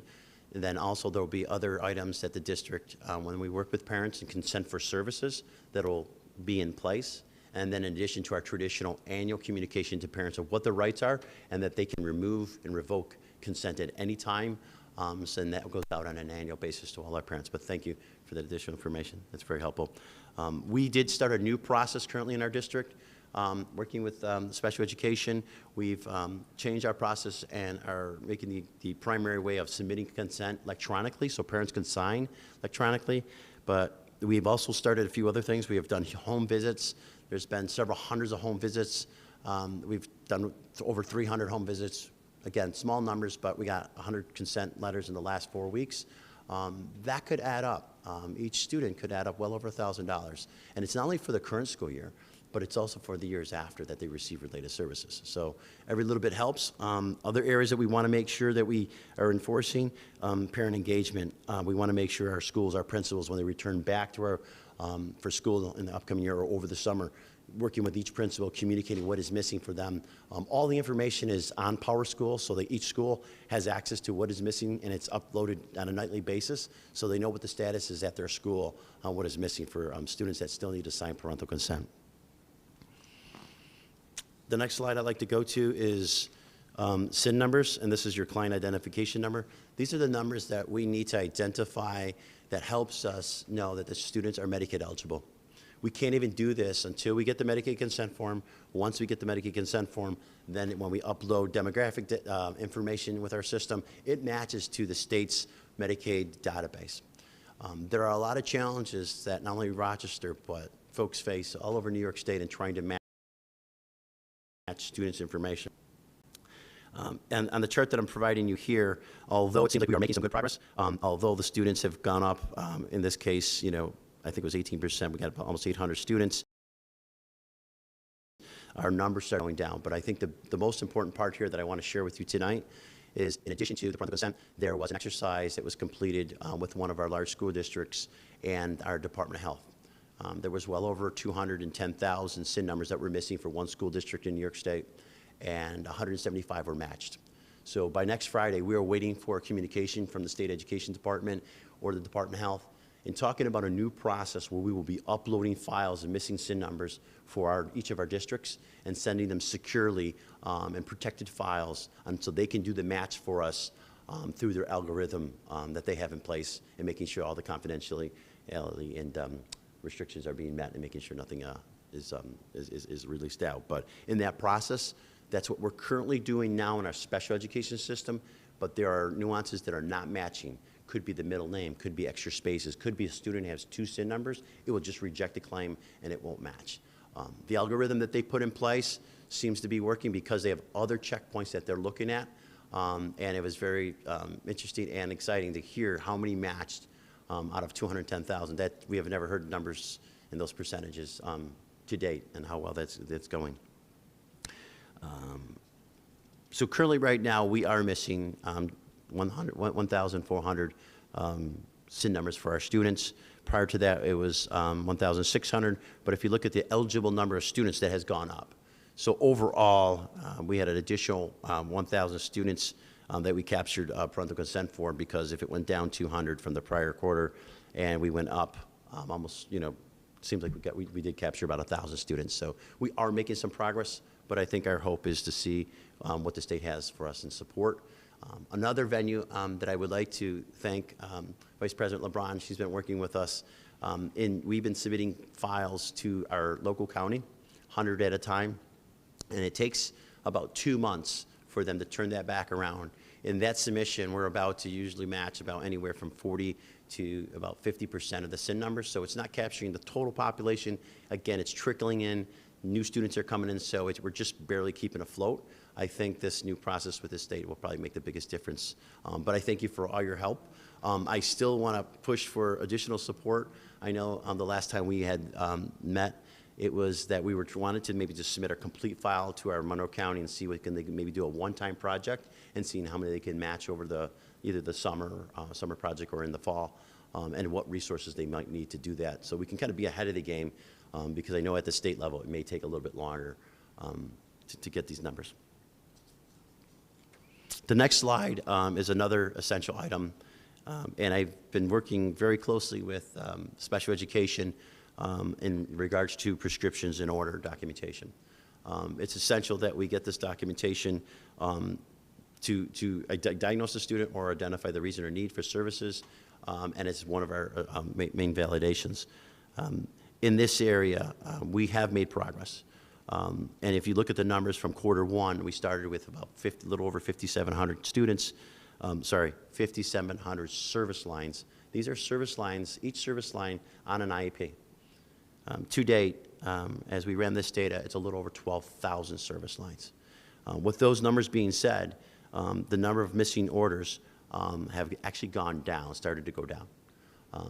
And then also there will be other items that the district, when we work with parents and consent for services, that will be in place. And then in addition to our traditional annual communication to parents of what their rights are and that they can remove and revoke consent at any time. So that goes out on an annual basis to all our parents. But thank you for that additional information. That's very helpful. We did start a new process currently in our district, working with special education. We've changed our process and are making the primary way of submitting consent electronically, so parents can sign electronically. But we've also started a few other things. We have done home visits. There's been several hundreds of home visits. We've done over 300 home visits. Again, small numbers, but we got 100 consent letters in the last 4 weeks. That could add up. Each student could add up well over $1,000. And it's not only for the current school year, but it's also for the years after that they receive related services. So every little bit helps. Other areas that we want to make sure that we are enforcing, parent engagement. We want to make sure our schools, our principals, when they return back to our for school in the upcoming year or over the summer, working with each principal, communicating what is missing for them. All the information is on PowerSchool, so that each school has access to what is missing, and it's uploaded on a nightly basis, so they know what the status is at their school on what is missing for students that still need to sign parental consent. The next slide I'd like to go to is SIN numbers, and this is your client identification number. These are the numbers that we need to identify that helps us know that the students are Medicaid eligible. We can't even do this until we get the Medicaid consent form. Once we get the Medicaid consent form, then when we upload demographic information with our system, it matches to the state's Medicaid database. There are a lot of challenges that not only Rochester, but folks face all over New York State in trying to match students' information. And on the chart that I'm providing you here, although it seems like we are making some good progress, although the students have gone up, in this case, you know, I think it was 18%, we got almost 800 students. Our numbers start going down, but I think the most important part here that I want to share with you tonight is, in addition to the parental consent, there was an exercise that was completed with one of our large school districts and our Department of Health. There was well over 210,000 SIN numbers that were missing for one school district in New York State, and 175 were matched. So by next Friday, we are waiting for communication from the State Education Department or the Department of Health, in talking about a new process where we will be uploading files and missing SIN numbers for each of our districts and sending them securely and protected files so they can do the match for us through their algorithm that they have in place, and making sure all the confidentiality and restrictions are being met, and making sure nothing is released out. But in that process, that's what we're currently doing now in our special education system, but there are nuances that are not matching. Could be the middle name, could be extra spaces, could be a student has 2 SIN numbers. It will just reject the claim and it won't match. The algorithm that they put in place seems to be working because they have other checkpoints that they're looking at. And it was very interesting and exciting to hear how many matched out of 210,000. That we have never heard numbers in those percentages to date, and how well that's going. So currently, right now, we are missing 1,400 SIN numbers for our students. Prior to that, it was 1,600. But if you look at the eligible number of students, that has gone up. So overall, we had an additional 1,000 students that we captured parental consent for, because if it went down 200 from the prior quarter and we went up almost, seems like we did capture about 1,000 students. So we are making some progress, but I think our hope is to see what the state has for us in support. Another venue that I would like to thank Vice President LeBron. She's been working with us. We've been submitting files to our local county, 100 at a time, and it takes about 2 months for them to turn that back around. In that submission, we're about to usually match about anywhere from 40 to about 50% of the SIN numbers, so it's not capturing the total population. Again, it's trickling in. New students are coming in, so we're just barely keeping afloat. I think this new process with the state will probably make the biggest difference. But I thank you for all your help. I still want to push for additional support. I know the last time we had met, it was that we wanted to maybe just submit a complete file to our Monroe County and see what they can maybe do a one-time project and seeing how many they can match over either the summer project or in the fall, and what resources they might need to do that. So we can kind of be ahead of the game, because I know at the state level it may take a little bit longer to get these numbers. The next slide is another essential item, and I've been working very closely with special education in regards to prescriptions and order documentation. It's essential that we get this documentation to diagnose the student or identify the reason or need for services, and it's one of our main validations. In this area, we have made progress. And if you look at the numbers from Q1, we started with about a little over 5,700 students, 5,700 service lines. These are service lines, each service line on an IEP. To date, as we ran this data, it's a little over 12,000 service lines. With those numbers being said, the number of missing orders have actually gone down, started to go down.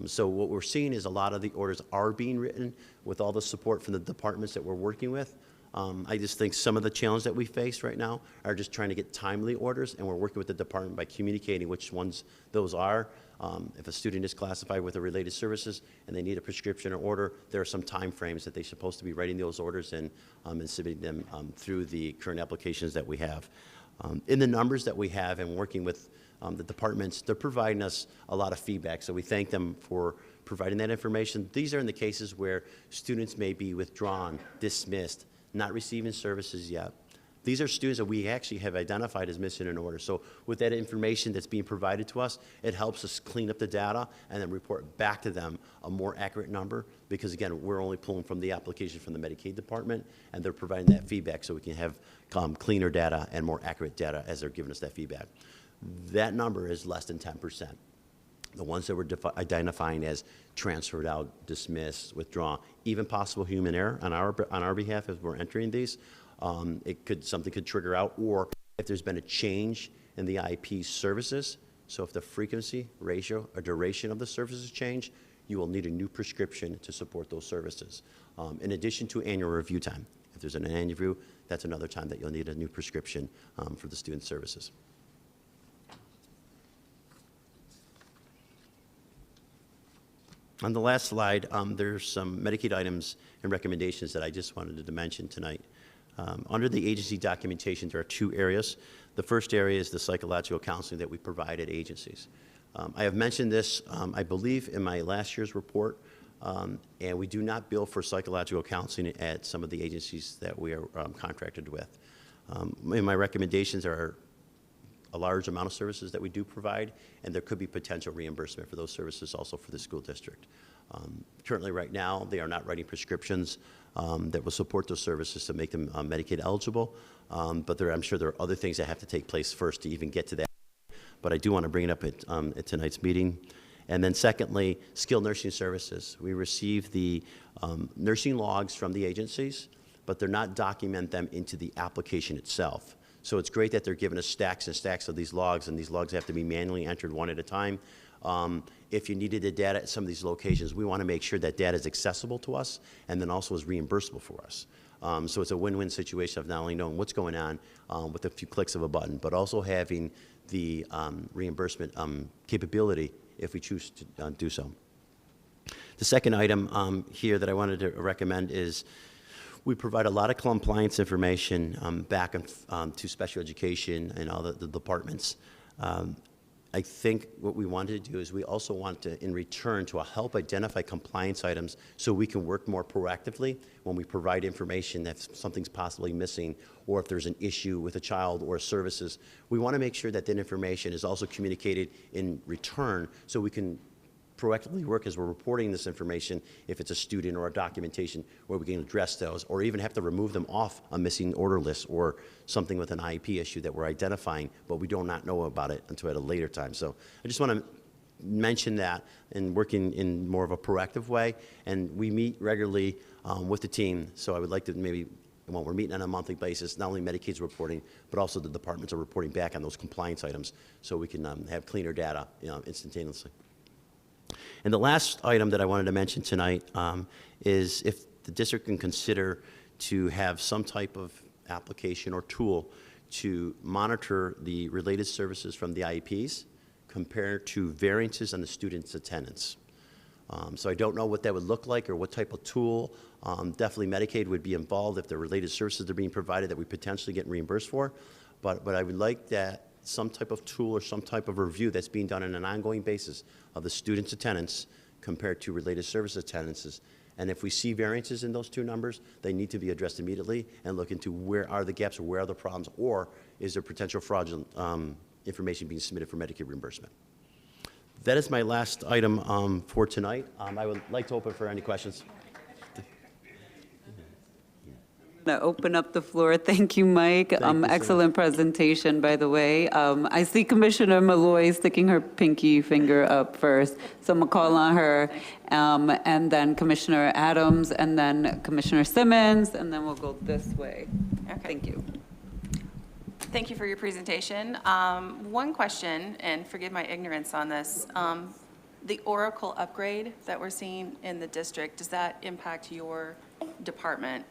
So what we're seeing is a lot of the orders are being written with all the support from the departments that we're working with. I just think some of the challenges that we face right now are just trying to get timely orders, and we're working with the department by communicating which ones those are. If a student is classified with the related services and they need a prescription or order, there are some time frames that they're supposed to be writing those orders in and submitting them through the current applications that we have. In the numbers that we have and working with the departments, they're providing us a lot of feedback, so we thank them for providing that information. These are in the cases where students may be withdrawn, dismissed, not receiving services yet. These are students that we actually have identified as missing an order. So with that information that's being provided to us, it helps us clean up the data and then report back to them a more accurate number, because again, we're only pulling from the application from the Medicaid department, and they're providing that feedback so we can have cleaner data and more accurate data as they're giving us that feedback. That number is less than 10%. The ones that we're identifying as transferred out, dismissed, withdrawn, even possible human error on our behalf as we're entering these, something could trigger out, or if there's been a change in the IEP services. So if the frequency, ratio, or duration of the services change, you will need a new prescription to support those services. In addition to annual review time. If there's an annual review, that's another time that you'll need a new prescription for the student services. On the last slide, there's some Medicaid items and recommendations that I just wanted to mention tonight. Under the agency documentation, there are two areas. The first area is the psychological counseling that we provide at agencies. I have mentioned this, I believe, in my last year's report, and we do not bill for psychological counseling at some of the agencies that we are contracted with. In my recommendations are a large amount of services that we do provide, and there could be potential reimbursement for those services also for the school district. Currently, right now, they are not writing prescriptions that will support those services to make them Medicaid eligible, but I'm sure there are other things that have to take place first to even get to that. But I do want to bring it up at tonight's meeting. And then secondly, skilled nursing services. We receive the nursing logs from the agencies, but they're not document them into the application itself. So it's great that they're giving us stacks and stacks of these logs, and these logs have to be manually entered one at a time. If you needed the data at some of these locations, we want to make sure that data is accessible to us and then also is reimbursable for us. So it's a win-win situation of not only knowing what's going on with a few clicks of a button, but also having the reimbursement capability if we choose to do so. The second item here that I wanted to recommend is we provide a lot of compliance information back to special education and all the departments. I think what we wanted to do is we also want to, in return, to help identify compliance items so we can work more proactively when we provide information that something's possibly missing or if there's an issue with a child or services. We want to make sure that that information is also communicated in return so we can proactively work as we're reporting this information, if it's a student or a documentation, where we can address those, or even have to remove them off a missing order list or something with an IEP issue that we're identifying, but we do not know about it until at a later time. So I just want to mention that and working in more of a proactive way. And we meet regularly with the team, so I would like to maybe, well, we're meeting on a monthly basis, not only Medicaid's reporting, but also the departments are reporting back on those compliance items so we can have cleaner data instantaneously. And the last item that I wanted to mention tonight is if the district can consider to have some type of application or tool to monitor the related services from the IEPs compared to variances on the student's attendance. So I don't know what that would look like or what type of tool. Definitely Medicaid would be involved if the related services are being provided that we potentially get reimbursed for. But I would like that some type of tool or some type of review that's being done on an ongoing basis of the student's attendance compared to related service attendances. And if we see variances in those two numbers, they need to be addressed immediately and look into where are the gaps or where are the problems, or is there potential fraudulent information being submitted for Medicaid reimbursement. That is my last item for tonight. I would like to open for any questions. To open up the floor. Thank you, Mike. Thank you so Excellent presentation, by the way. I see Commissioner Malloy sticking her pinky finger up first, so I'm gonna call on her, and then Commissioner Adams, and then Commissioner Simmons, and then we'll go this way. Okay. Thank you. Thank you for your presentation. One question, and forgive my ignorance on this. The Oracle upgrade that we're seeing in the district, does that impact your department?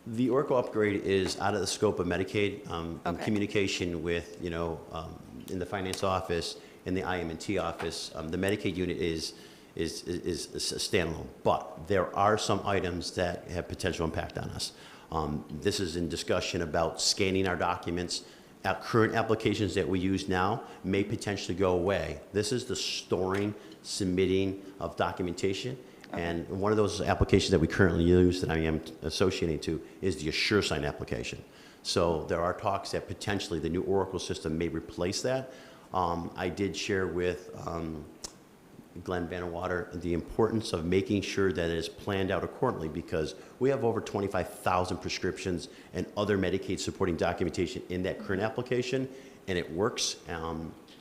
The Oracle upgrade is out of the scope of Medicaid. In Okay. communication with, in the finance office, in the IM&T office, the Medicaid unit is standalone. But there are some items that have potential impact on us. This is in discussion about scanning our documents. Our current applications that we use now may potentially go away. This is the storing, submitting of documentation. And one of those applications that we currently use that I am associating to is the AssureSign application. So there are talks that potentially the new Oracle system may replace that. I did share with Glenn Vanwater the importance of making sure that it is planned out accordingly, because we have over 25,000 prescriptions and other Medicaid supporting documentation in that current application, and it works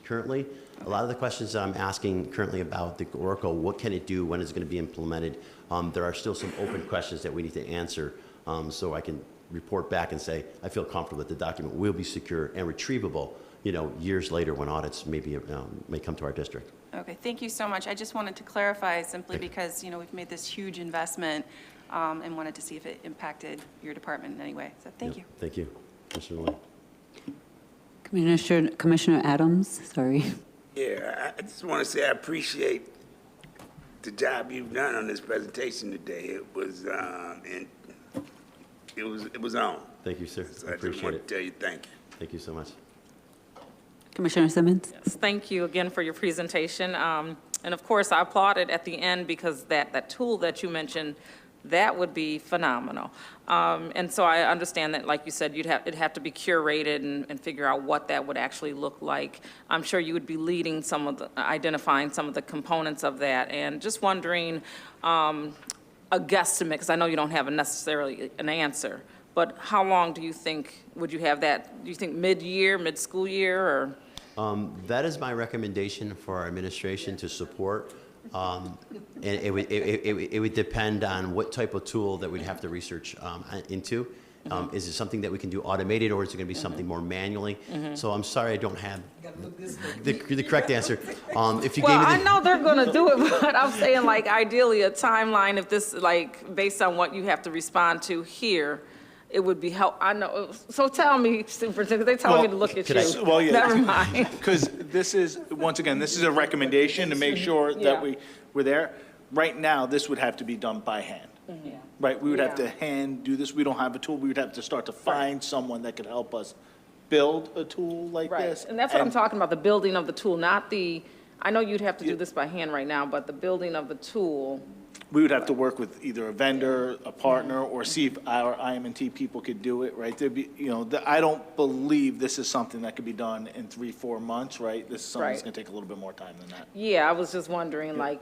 currently. A lot of the questions that I'm asking currently about the Oracle, what can it do, when is it going to be implemented, there are still some open questions that we need to answer, so I can report back and say, I feel comfortable that the document will be secure and retrievable, years later when audits may come to our district. Okay, thank you so much. I just wanted to clarify simply because, we've made this huge investment and wanted to see if it impacted your department in any way. So thank you. Thank you, Mr. Malloy. Commissioner Adams, sorry. Yeah, I just want to say I appreciate the job you've done on this presentation today. It was, it was on. Thank you, sir. So I I just appreciate want it. to tell you thank you. Thank you so much. Commissioner Simmons? Yes, thank you again for your presentation. And of course, I applauded at the end because that tool that you mentioned, that would be phenomenal. And so I understand that, like you said, it'd have to be curated and figure out what that would actually look like. I'm sure you would be leading identifying some of the components of that. And just wondering, a guesstimate, because I know you don't have necessarily an answer, but how long do you think, would you have that? Do you think mid-year, mid-school year, or? That is my recommendation for our administration to support. And it would depend on what type of tool that we'd have to research into. Is it something that we can do automated, or is it going to be something more manually? So I'm sorry I don't have the correct answer. If you Well, gave me I know they're going to do it, but I'm saying, like, ideally a timeline, if this, like, based on what you have to respond to here, it would be help. I know. So tell me, Superintendent, they telling me to look at could I- you. Well, yeah. Never mind. Because this is, once again, this is a recommendation to make sure Yeah. that we're there. Right now, this would have to be done by hand. Right, we would have to Yeah. hand do this. We don't have a tool. We would have to start to find someone that could help us build a tool like Right, this. and that's what I'm talking about, the building of the tool, not I know you'd have to do this by hand right now, but the building of the tool. We would have to work with either a vendor, a partner, or see if our IM&T people could do it, right? There'd be, I don't believe this is something that could be done in 3-4 months, right? This is something that's Right. gonna take a little bit more time than that. Yeah, I was just wondering, like,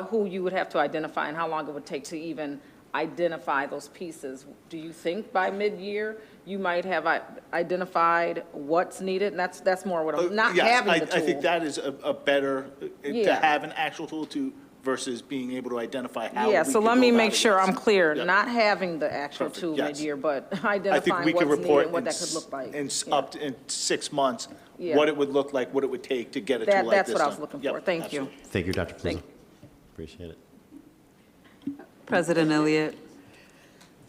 who you would have to identify and how long it would take to even identify those pieces. Do you think by mid-year, you might have identified what's needed? And that's more what I'm, not Yes, having the tool. I think that is a better, to Yeah. have an actual tool versus being able to identify how we Yeah, could so let go me about make it, sure yes. I'm clear, Yep. not having the actual Perfect, tool yes. mid-year, but I think identifying we could what's needed report and what that could look like. in Yeah. up to in 6 months, Yeah. what it would look like, what it would take to get a tool like this That's what I was done. looking Yep, for. Thank you. absolutely. Thank you, Dr. Thank Paluzzo. Appreciate it. President Elliott?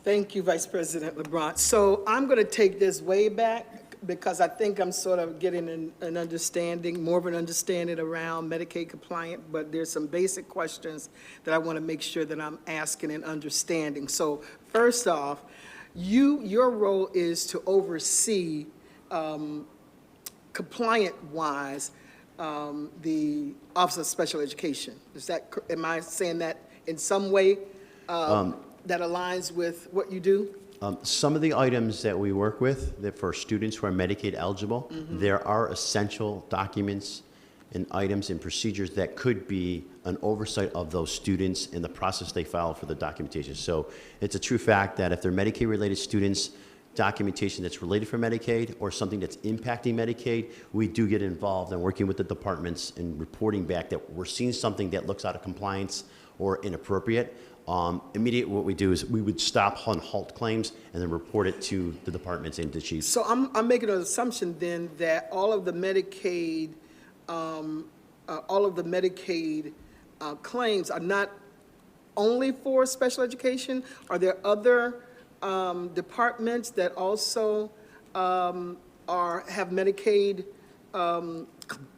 Thank you, Vice President LeBron. So I'm going to take this way back because I think I'm sort of getting an understanding, more of an understanding around Medicaid compliant, but there's some basic questions that I want to make sure that I'm asking and understanding. So first off, your role is to oversee compliant-wise the Office of Special Education. Am I saying that in some way that aligns with what you do? Some of the items that we work with, that for students who are Medicaid eligible, there are essential documents and items and procedures that could be an oversight of those students in the process they follow for the documentation. So it's a true fact that if they're Medicaid-related students, documentation that's related for Medicaid or something that's impacting Medicaid, we do get involved in working with the departments and reporting back that we're seeing something that looks out of compliance or inappropriate. Immediately what we do is we would stop and halt claims and then report it to the departments and the chiefs. So I'm making an assumption then that all of the Medicaid claims are not only for special education. Are there other departments that also have Medicaid,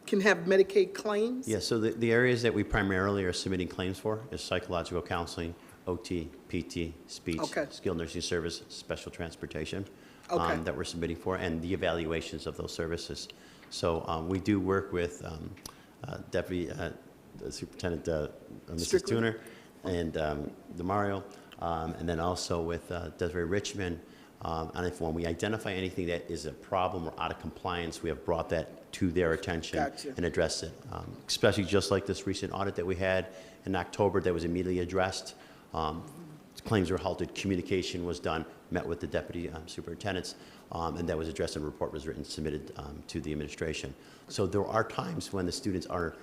can have Medicaid claims? Yeah, so the areas that we primarily are submitting claims for is psychological counseling, OT, PT, speech, Okay. skilled nursing service, special transportation Okay. that we're submitting for, and the evaluations of those services. So we do work with Deputy Superintendent Mrs. Strickland. Tuner and DeMario, and then also with Desiree Richmond. And if when we identify anything that is a problem or out of compliance, we have brought that to their attention Gotcha. and addressed it. Especially just like this recent audit that we had in October that was immediately addressed. Claims were halted, communication was done, met with the deputy superintendents, and that was addressed and a report was written, submitted to the administration. So there are times when the students are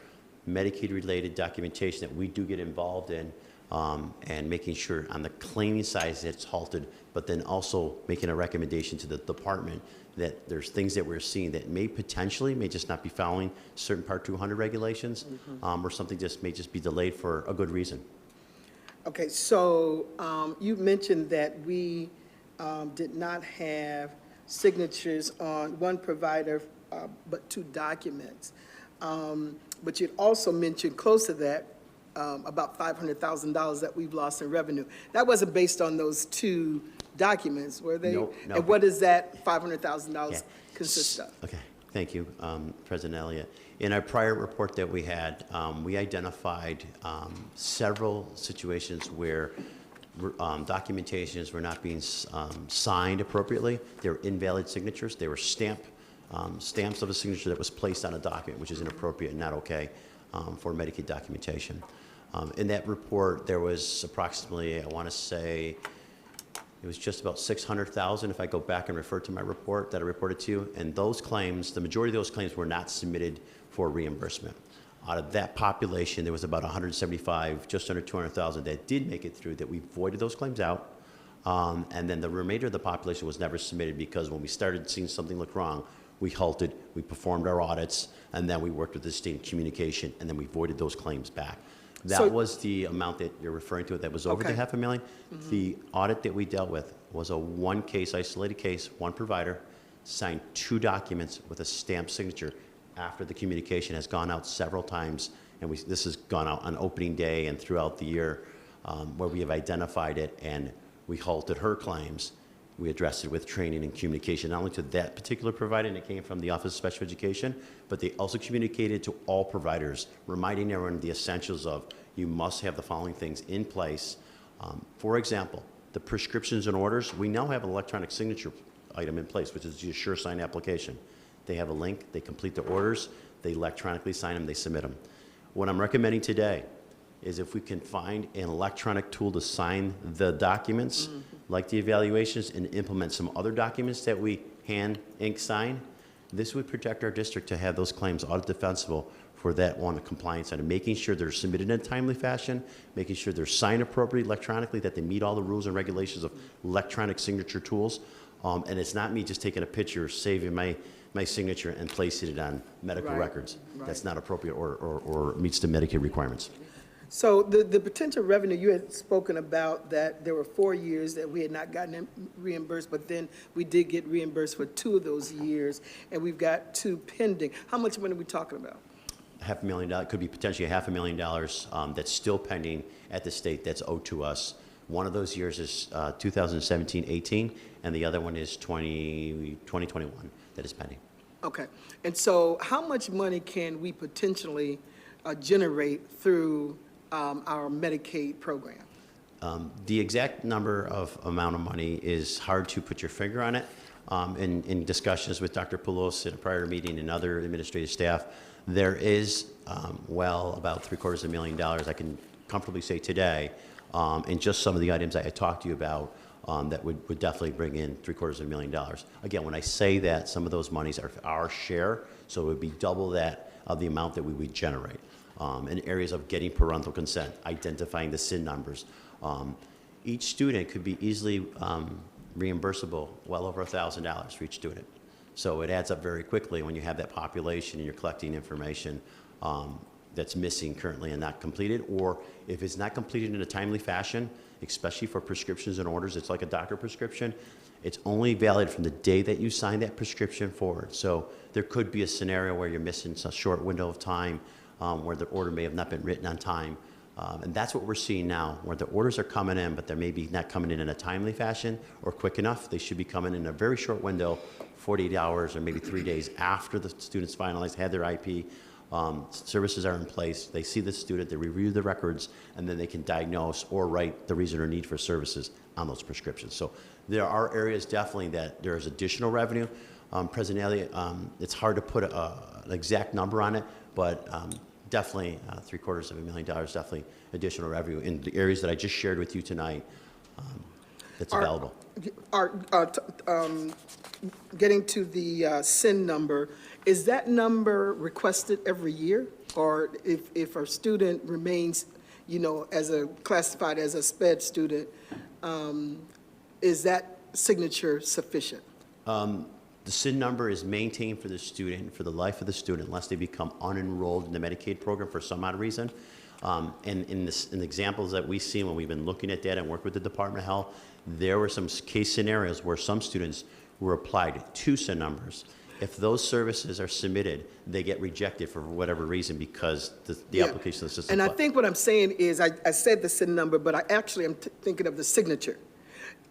Medicaid-related documentation that we do get involved in, and making sure on the claiming side that it's halted, but then also making a recommendation to the department that there's things that we're seeing that may just not be following certain Part 200 regulations, or something may just be delayed for a good reason. Okay, so you mentioned that we did not have signatures on one provider, but 2 documents. But you'd also mentioned close to that, about $500,000 that we've lost in revenue. That wasn't based on those 2 documents, were they? No. And what does that $500,000 Yeah. consist of? Okay. Thank you, President Elliott. In our prior report that we had, we identified several situations where documentations were not being signed appropriately. They were invalid signatures. They were stamps of a signature that was placed on a document, which is inappropriate and not okay for Medicaid documentation. In that report, there was approximately, I want to say, it was just about 600,000, if I go back and refer to my report that I reported to you. And those claims, the majority of those claims were not submitted for reimbursement. Out of that population, there was about 175, just under 200,000 that did make it through, that we voided those claims out. And then the remainder of the population was never submitted because when we started seeing something look wrong, we halted, we performed our audits, and then we worked with the state in communication, and then we voided those claims back. That was the amount that you're referring to that was over the Okay. $500,000. The audit that we dealt with was a one case, isolated case, one provider signed 2 documents with a stamped signature after the communication has gone out several times, and this has gone out on opening day and throughout the year, where we have identified it and we halted her claims. We addressed it with training and communication, not only to that particular provider, and it came from the Office of Special Education, but they also communicated to all providers, reminding everyone the essentials of you must have the following things in place. For example, the prescriptions and orders, we now have an electronic signature item in place, which is the Assure Sign application. They have a link, they complete the orders, they electronically sign them, they submit them. What I'm recommending today is if we can find an electronic tool to sign the documents, like the evaluations, and implement some other documents that we hand ink sign, this would protect our district to have those claims audit defensible for that one compliance item, making sure they're submitted in a timely fashion, making sure they're signed appropriately electronically, that they meet all the rules and regulations of electronic signature tools. And it's not me just taking a picture, saving my signature and placing it on medical Right, records. right. That's not appropriate or meets the Medicaid requirements. So the potential revenue, you had spoken about that there were 4 years that we had not gotten reimbursed, but then we did get reimbursed for 2 of those years, and we've got 2 pending. How much money are we talking about? $500,000, could be potentially $500,000 that's still pending at the state that's owed to us. One of those years is 2017-18, and the other one is 2021 that is pending. Okay. And so how much money can we potentially generate through our Medicaid program? The exact number of amount of money is hard to put your finger on it. In discussions with Dr. Poulos in a prior meeting and other administrative staff, there is well about $750,000, I can comfortably say today, in just some of the items I had talked to you about that would definitely bring in $750,000. Again, when I say that, some of those monies are our share, so it would be double that of the amount that we would generate. In areas of getting parental consent, identifying the SIN numbers. Each student could be easily reimbursable well over $1,000 for each student. So it adds up very quickly when you have that population and you're collecting information that's missing currently and not completed, or if it's not completed in a timely fashion, especially for prescriptions and orders, it's like a doctor prescription, it's only valid from the day that you sign that prescription forward. So there could be a scenario where you're missing a short window of time where the order may have not been written on time. And that's what we're seeing now, where the orders are coming in, but they're maybe not coming in a timely fashion or quick enough. They should be coming in a very short window, 48 hours or maybe 3 days after the students finalized, had their IP. Services are in place. They see the student, they review the records, and then they can diagnose or write the reason or need for services on those prescriptions. So there are areas definitely that there is additional revenue. President Elliott, it's hard to put an exact number on it, but definitely $750,000, definitely additional revenue in the areas that I just shared with you tonight that's available. Getting to the SIN number, is that number requested every year? Or if a student remains, classified as a SPED student, is that signature sufficient? The SIN number is maintained for the student, for the life of the student, unless they become unenrolled in the Medicaid program for some odd reason. And in the examples that we've seen when we've been looking at that and worked with the Department of Health, there were some case scenarios where some students were applied 2 SIN numbers. If those services are submitted, they get rejected for whatever reason because the application of the system. And I think what I'm saying is, I said the SIN number, but I actually am thinking of the signature.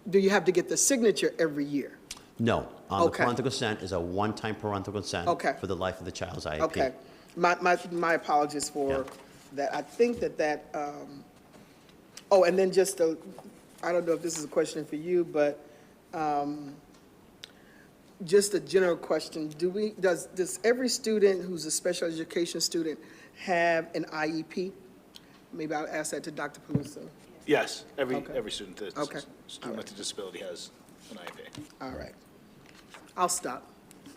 Do you have to get the signature every year? No. The Okay. parental consent is a one-time parental consent Okay. for the life of the child's IEP. Okay. My apologies Yeah. for that. I think that, oh, and then just I don't know if this is a question for you, but just a general question. Does every student who's a special education student have an IEP? Maybe I'll ask that to Dr. Peluso. Yes, every Okay. student that's Okay. student with a disability has an IEP. All right. I'll stop.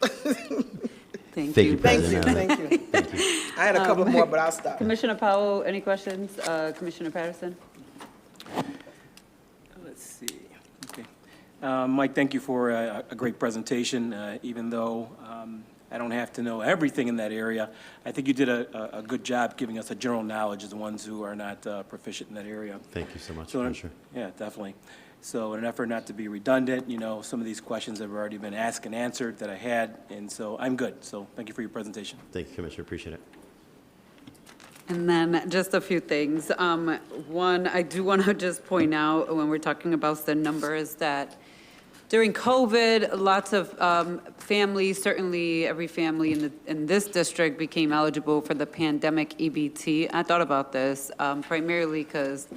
Thank Thank you, you. Thank you, President. thank you. I had a couple more, but I'll stop. Commissioner Powell, any questions? Commissioner Patterson? Let's see, okay. Mike, thank you for a great presentation, even though I don't have to know everything in that area. I think you did a good job giving us a general knowledge as the ones who are not proficient in that area. Thank you so much, So, Commissioner. yeah, definitely. So in an effort not to be redundant, some of these questions have already been asked and answered that I had, and so I'm good. So thank you for your presentation. Thank you, Commissioner. Appreciate it. And then just a few things. One, I do want to just point out when we're talking about the numbers that during COVID, lots of families, certainly every family in this district became eligible for the pandemic EBT. I thought about this primarily because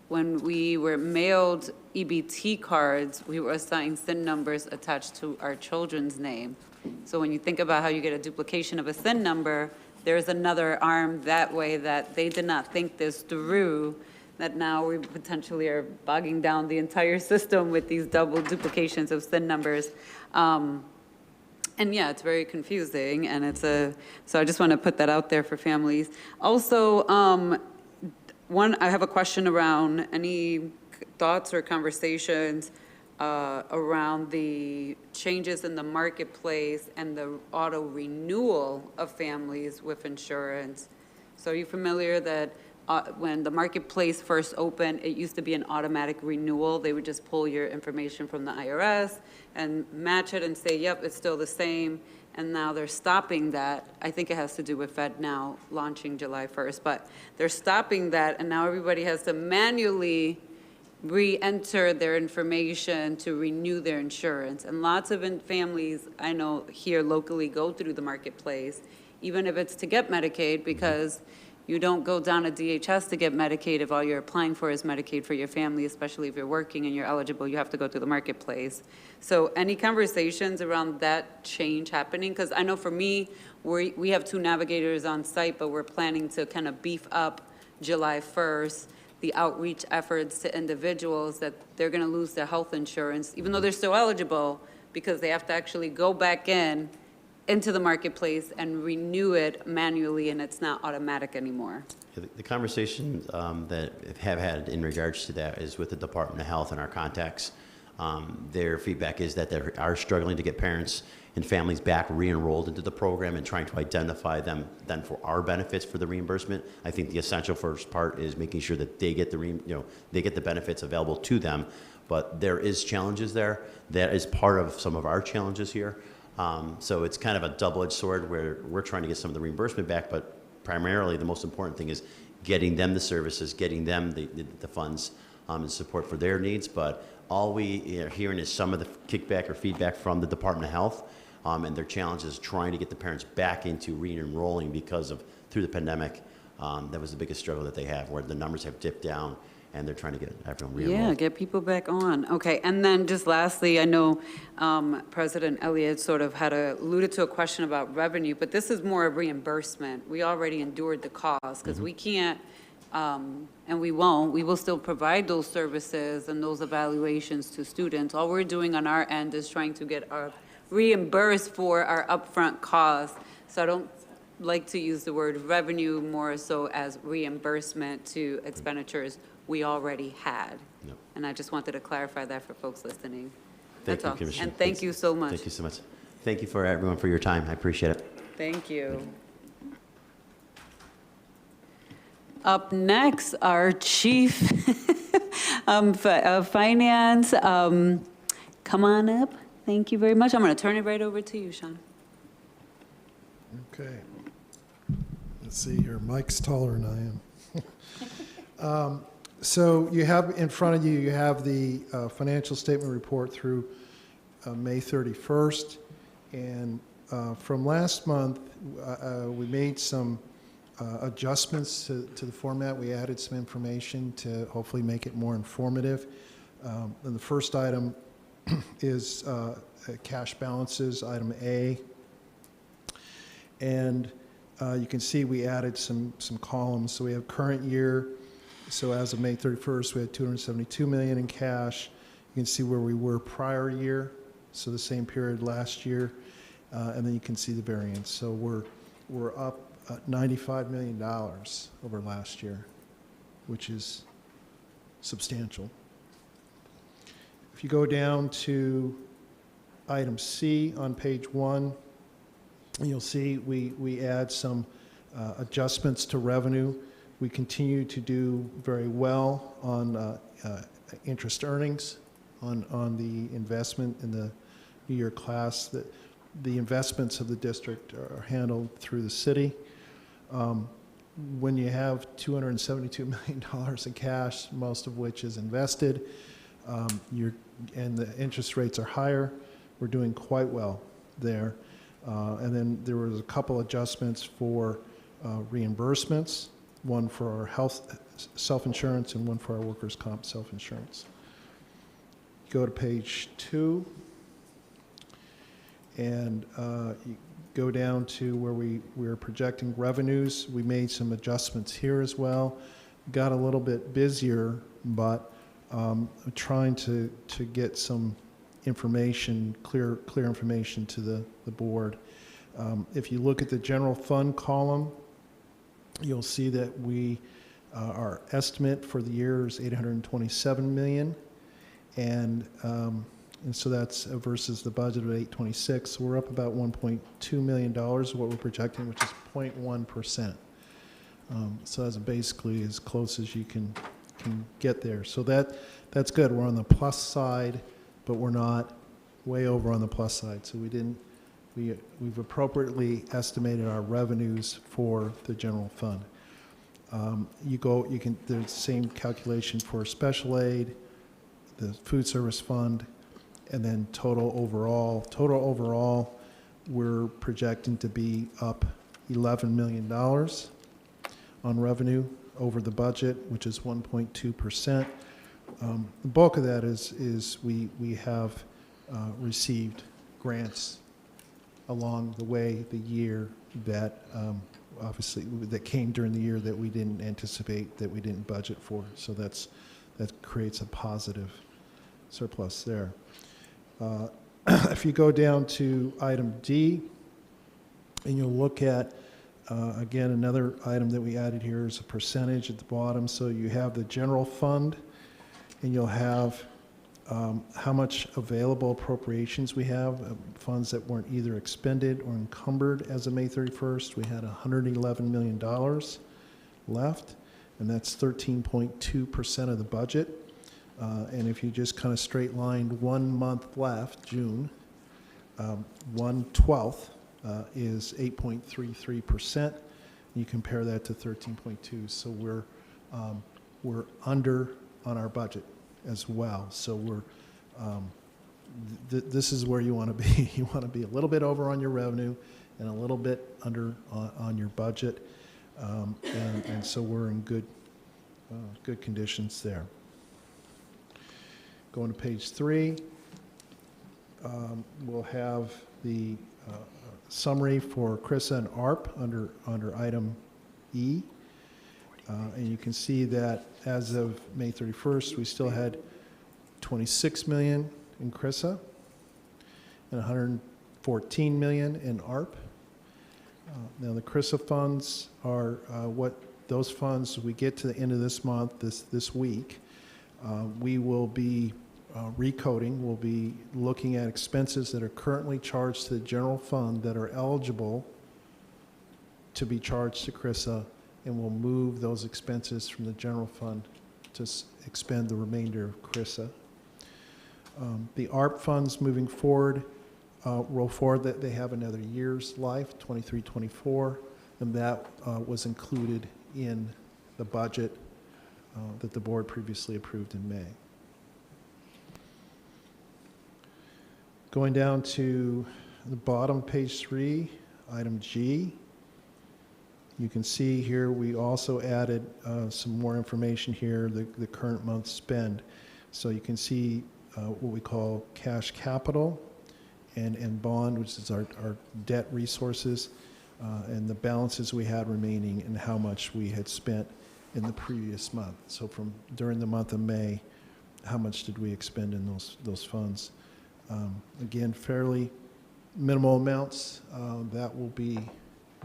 when we were mailed EBT cards, we were assigned SIN numbers attached to our children's name. So when you think about how you get a duplication of a SIN number, there's another arm that way that they did not think this through, that now we potentially are bogging down the entire system with these double duplications of SIN numbers. And yeah, it's very confusing, and so I just want to put that out there for families. Also, I have a question around any thoughts or conversations around the changes in the marketplace and the auto renewal of families with insurance. So are you familiar that when the marketplace first opened, it used to be an automatic renewal? They would just pull your information from the IRS and match it and say, yep, it's still the same. And now they're stopping that. I think it has to do with FedNow launching July 1st, but they're stopping that, and now everybody has to manually re-enter their information to renew their insurance. And lots of families I know here locally go through the marketplace, even if it's to get Medicaid, because you don't go down to DHS to get Medicaid if all you're applying for is Medicaid for your family, especially if you're working and you're eligible, you have to go through the marketplace. So any conversations around that change happening? Because I know for me, we have 2 navigators on site, but we're planning to kind of beef up July 1st, the outreach efforts to individuals that they're going to lose their health insurance, even though they're still eligible, because they have to actually go back into the marketplace and renew it manually, and it's not automatic anymore. The conversation that have had in regards to that is with the Department of Health and our contacts. Their feedback is that they are struggling to get parents and families back re-enrolled into the program and trying to identify them then for our benefits for the reimbursement. I think the essential first part is making sure that they get they get the benefits available to them. But there is challenges there. That is part of some of our challenges here. So it's kind of a double-edged sword where we're trying to get some of the reimbursement back, but primarily the most important thing is getting them the services, getting them the funds and support for their needs. But all we are hearing is some of the kickback or feedback from the Department of Health, and their challenge is trying to get the parents back into re-enrolling because of, through the pandemic, that was the biggest struggle that they have, where the numbers have dipped down and they're trying to get everyone re-enrolled. Yeah, get people back on. Okay, and then just lastly, I know President Elliott sort of had alluded to a question about revenue, but this is more of reimbursement. We already endured the cost, because we can't, and we won't, we will still provide those services and those evaluations to students. All we're doing on our end is trying to get our reimbursed for our upfront costs. So I don't like to use the word revenue, more so as reimbursement to expenditures we already had. Yep. And I just wanted to clarify that for folks listening. Thank That's you, all. Commissioner. And thank you so much. Thank you so much. Thank you for everyone for your time. I appreciate it. Thank you. Up next, our Chief of Finance. Come on up. Thank you very much. I'm going to turn it right over to you, Sean. Okay. Let's see here. Mike's taller than I am. So you have in front of you, you have the financial statement report through May 31st. And from last month, we made some adjustments to the format. We added some information to hopefully make it more informative. And the first item is cash balances, item A. And you can see we added some columns. So we have current year. So as of May 31st, we had $272 million in cash. You can see where we were prior year, so the same period last year, and then you can see the variance. So we're up $95 million over last year, which is substantial. If you go down to item C on page 1, you'll see we add some adjustments to revenue. We continue to do very well on interest earnings on the investment in the New Year class. The investments of the district are handled through the city. When you have $272 million in cash, most of which is invested, and the interest rates are higher, we're doing quite well there. And then there was a couple adjustments for reimbursements, one for our health self-insurance and one for our workers' comp self-insurance. Go to page 2, and you go down to where we're projecting revenues. We made some adjustments here as well. Got a little bit busier, but trying to get some information, clear information to the board. If you look at the general fund column, you'll see that our estimate for the year is $827 million, and so that's versus the budget of $826. So we're up about $1.2 million, what we're projecting, which is 0.1%. So that's basically as close as you can get there. So that's good. We're on the plus side, but we're not way over on the plus side. So we've appropriately estimated our revenues for the general fund. There's the same calculation for special aid, the food service fund, and then total overall. Total overall, we're projecting to be up $11 million on revenue over the budget, which is 1.2%. The bulk of that is we have received grants along the way the year that obviously that came during the year that we didn't anticipate, that we didn't budget for. So that creates a positive surplus there. If you go down to item D, and you'll look at again, another item that we added here is a percentage at the bottom. So you have the general fund, and you'll have how much available appropriations we have, funds that weren't either expended or encumbered as of May 31st. We had $111 million left, and that's 13.2% of the budget. And if you just kind of straight lined 1 month left, June, 1/12 is 8.33%. You compare that to 13.2, so we're under on our budget as well. So this is where you want to be. You want to be a little bit over on your revenue and a little bit under on your budget, and so we're in good conditions there. Going to page 3, we'll have the summary for CRISA and ARP under item E. And you can see that as of May 31st, we still had $26 million in CRISA and $114 million in ARP. Now the CRISA funds are what those funds, we get to the end of this month, this week, we will be recoding. We'll be looking at expenses that are currently charged to the general fund that are eligible to be charged to CRISA, and we'll move those expenses from the general fund to expend the remainder of CRISA. The ARP funds moving forward, roll forward, that they have another year's life, 23-24, and that was included in the budget that the board previously approved in May. Going down to the bottom, page 3, item G. You can see here, we also added some more information here, the current month spend. So you can see what we call cash capital and bond, which is our debt resources, and the balances we had remaining and how much we had spent in the previous month. So from during the month of May, how much did we expend in those funds? Again, fairly minimal amounts. That will be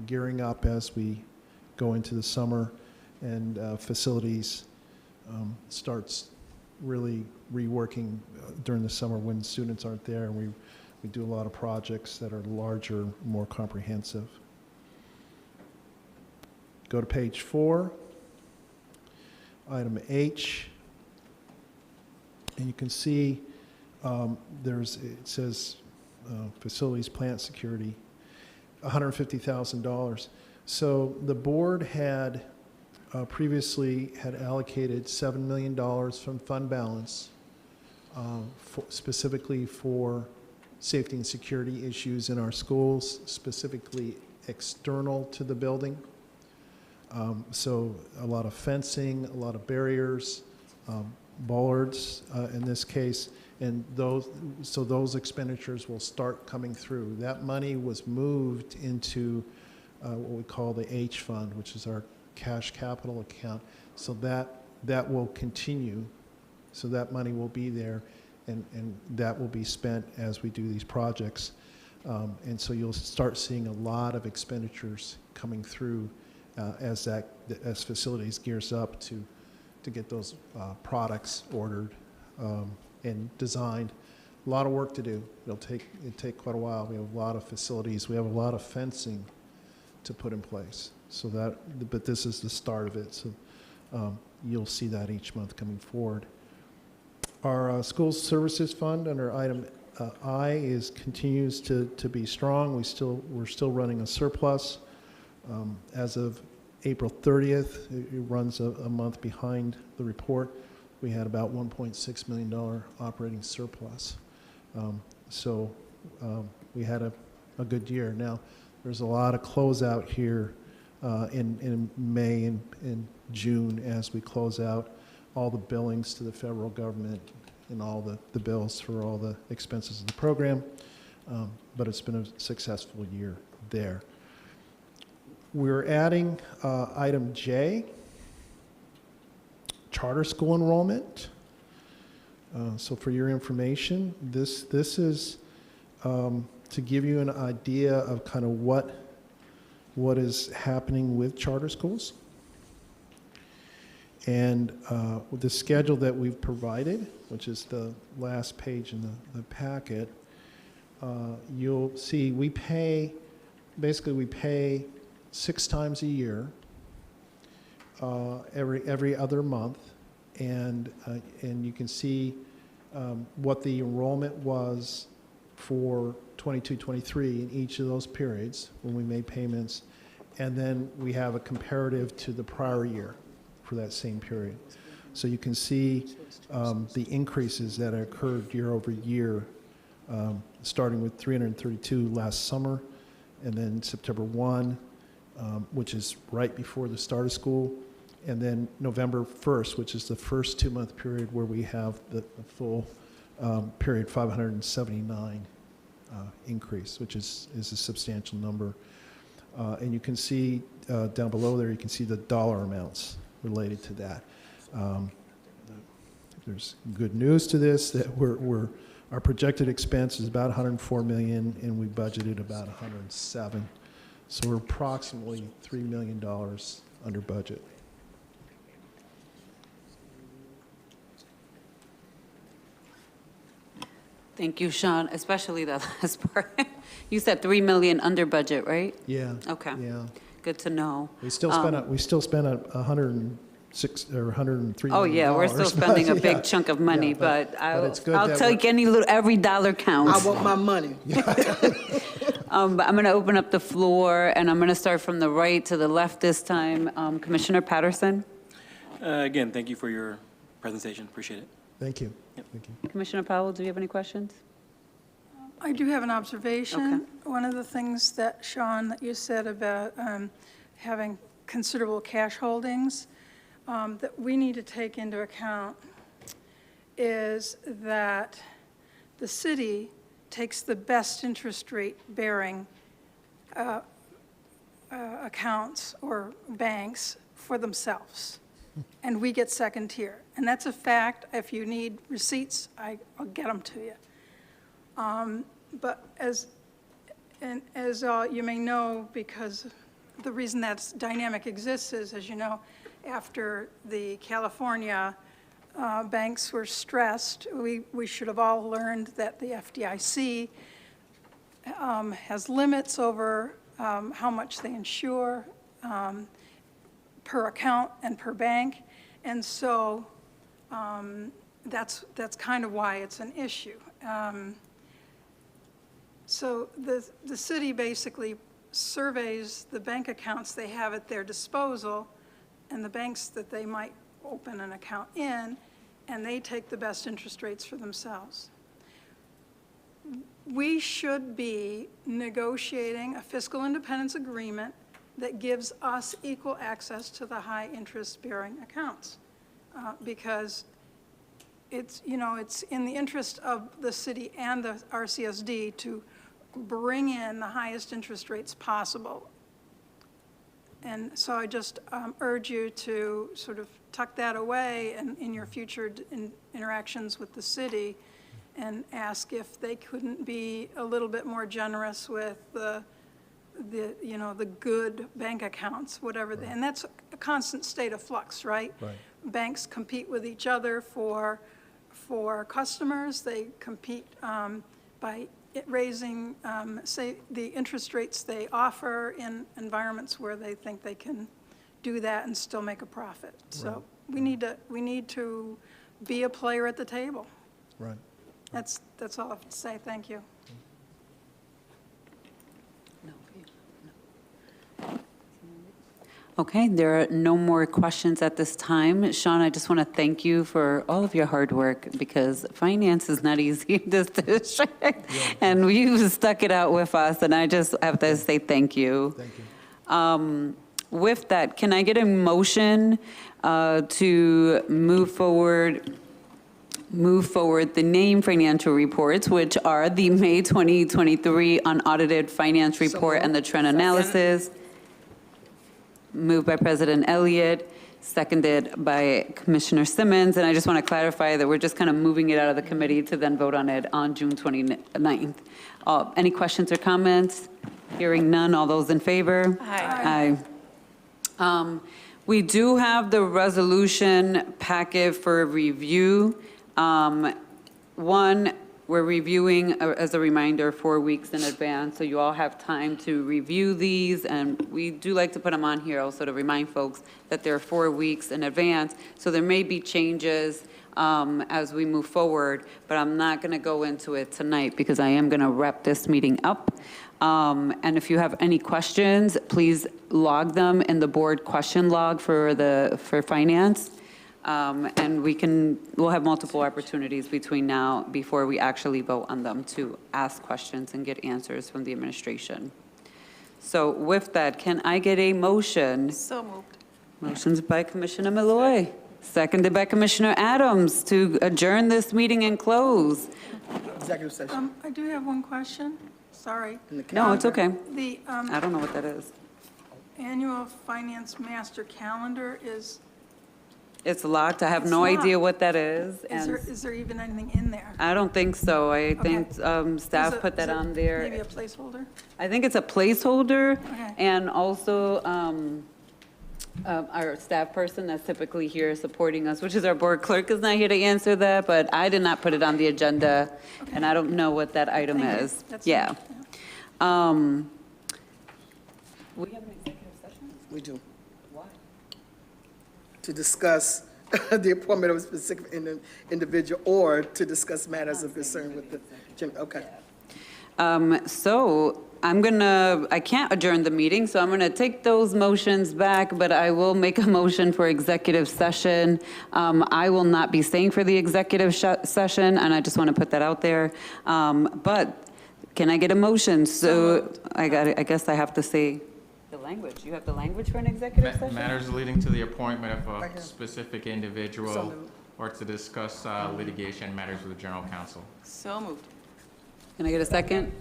gearing up as we go into the summer and facilities starts really reworking during the summer when students aren't there, and we do a lot of projects that are larger, more comprehensive. Go to page 4, item H, and you can see it says facilities plant security, $150,000. So the board had previously had allocated $7 million from fund balance specifically for safety and security issues in our schools, specifically external to the building. So a lot of fencing, a lot of barriers, bollards in this case, and those expenditures will start coming through. That money was moved into what we call the H fund, which is our cash capital account. So that will continue. So that money will be there, and that will be spent as we do these projects. And so you'll start seeing a lot of expenditures coming through as facilities gears up to get those products ordered and designed. A lot of work to do. It'll take quite a while. We have a lot of facilities. We have a lot of fencing to put in place. But this is the start of it. So you'll see that each month coming forward. Our school services fund under item I continues to be strong. We're still running a surplus. As of April 30th, it runs a month behind the report. We had about $1.6 million operating surplus. So we had a good year. Now, there's a lot of closeout here in May and June as we close out all the billings to the federal government and all the bills for all the expenses of the program. But it's been a successful year there. We're adding item J, charter school enrollment. So for your information, this is to give you an idea of kind of what is happening with charter schools. And with the schedule that we've provided, which is the last page in the packet, you'll see we pay 6 times a year, every other month, and you can see what the enrollment was for 22-23 in each of those periods when we made payments, and then we have a comparative to the prior year for that same period. So you can see the increases that occurred year over year, starting with 332 last summer, and then September 1, which is right before the start of school, and then November 1st, which is the first 2-month period where we have the full period 579 increase, which is a substantial number. And you can see down below there, you can see the dollar amounts related to that. There's good news to this, that our projected expense is about $104 million, and we budgeted about $107. So we're approximately $3 million under budget. Thank you, Sean, especially the last part. You said 3 million under budget, right? Yeah. Okay. Yeah. Good to know. We still spent $106 or $103 Oh, million, yeah, we're still spending a but big yeah. chunk of money, Yeah, but it's good I'll that take every dollar I counts. want my money. But I'm going to open up the floor, and I'm going to start from the right to the left this time. Commissioner Patterson? Again, thank you for your presentation. Appreciate it. Thank you. Thank you. Commissioner Powell, do you have any questions? I do have an observation. One of the things that, Sean, that you said about having considerable cash holdings that we need to take into account is that the city takes the best interest rate bearing accounts or banks for themselves, and we get second tier. And that's a fact. If you need receipts, I'll get them to you. But as you may know, because the reason that dynamic exists is, as you know, after the California banks were stressed, we should have all learned that the FDIC has limits over how much they insure per account and per bank. And so that's kind of why it's an issue. So the city basically surveys the bank accounts they have at their disposal and the banks that they might open an account in, and they take the best interest rates for themselves. We should be negotiating a fiscal independence agreement that gives us equal access to the high interest bearing accounts because it's, you know, it's in the interest of the city and the RCSD to bring in the highest interest rates possible. And so I just urge you to sort of tuck that away in your future interactions with the city and ask if they couldn't be a little bit more generous with the good bank accounts, whatever. Right. And that's a constant state of flux, right? Right. Banks compete with each other for customers. They compete by raising, say, the interest rates they offer in environments where they think they can do that and still make a profit. So we need to be a player at the table. Right. That's all I have to say. Thank you. Okay, there are no more questions at this time. Sean, I just want to thank you for all of your hard work because finance is not easy in this district. And you've stuck it out with us, and I just have to say thank you. Thank you. With that, can I get a motion to move forward the named financial reports, which are the May 2023 unaudited finance report and the trend analysis? Moved by President Elliott, seconded by Commissioner Simmons. And I just want to clarify that we're just kind of moving it out of the committee to then vote on it on June 29th. Any questions or comments? Hearing none, all those in favor? Aye. Aye. We do have the resolution packet for review. One, we're reviewing, as a reminder, 4 weeks in advance, so you all have time to review these, and we do like to put them on here also to remind folks that they're 4 weeks in advance, so there may be changes as we move forward, but I'm not going to go into it tonight because I am going to wrap this meeting up. And if you have any questions, please log them in the board question log for finance. And we'll have multiple opportunities before we actually vote on them to ask questions and get answers from the administration. So with that, can I get a motion? So moved. Motion's by Commissioner Malloy, seconded by Commissioner Adams to adjourn this meeting and close. Executive session. I do have one question. Sorry. No, it's okay. The I don't know what that is. annual finance master calendar is It's locked. I have It's no locked. idea what that is. Is there even anything in there? I don't think so. I think staff Is it- put that is it on there. Maybe a placeholder? I think it's a placeholder, Okay. and also our staff person that's typically here supporting us, which is our board clerk, is not here to answer that, but I did not put it on the agenda, and I don't know what that item Thank you. is. That's Yeah. fine. We have an executive session? We do. Why? To discuss the appointment of a specific individual or to discuss matters of concern with the, okay. So I can't adjourn the meeting, so I'm gonna take those motions back, but I will make a motion for executive session. I will not be staying for the executive session, and I just want to put that out there. But Can I get a motion? So I guess I have to say the language. You have the language for an executive session? Matters leading to the appointment of a specific individual or to discuss litigation matters with the general counsel. So moved. Can I get a second?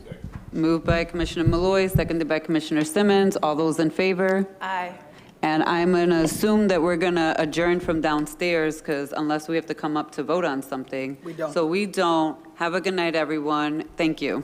Moved by Commissioner Malloy, seconded by Commissioner Simmons. All those in favor? Aye. And I'm going to assume that we're going to adjourn from downstairs, because unless we have to come up to vote on something. We don't. So we don't. Have a good night, everyone. Thank you.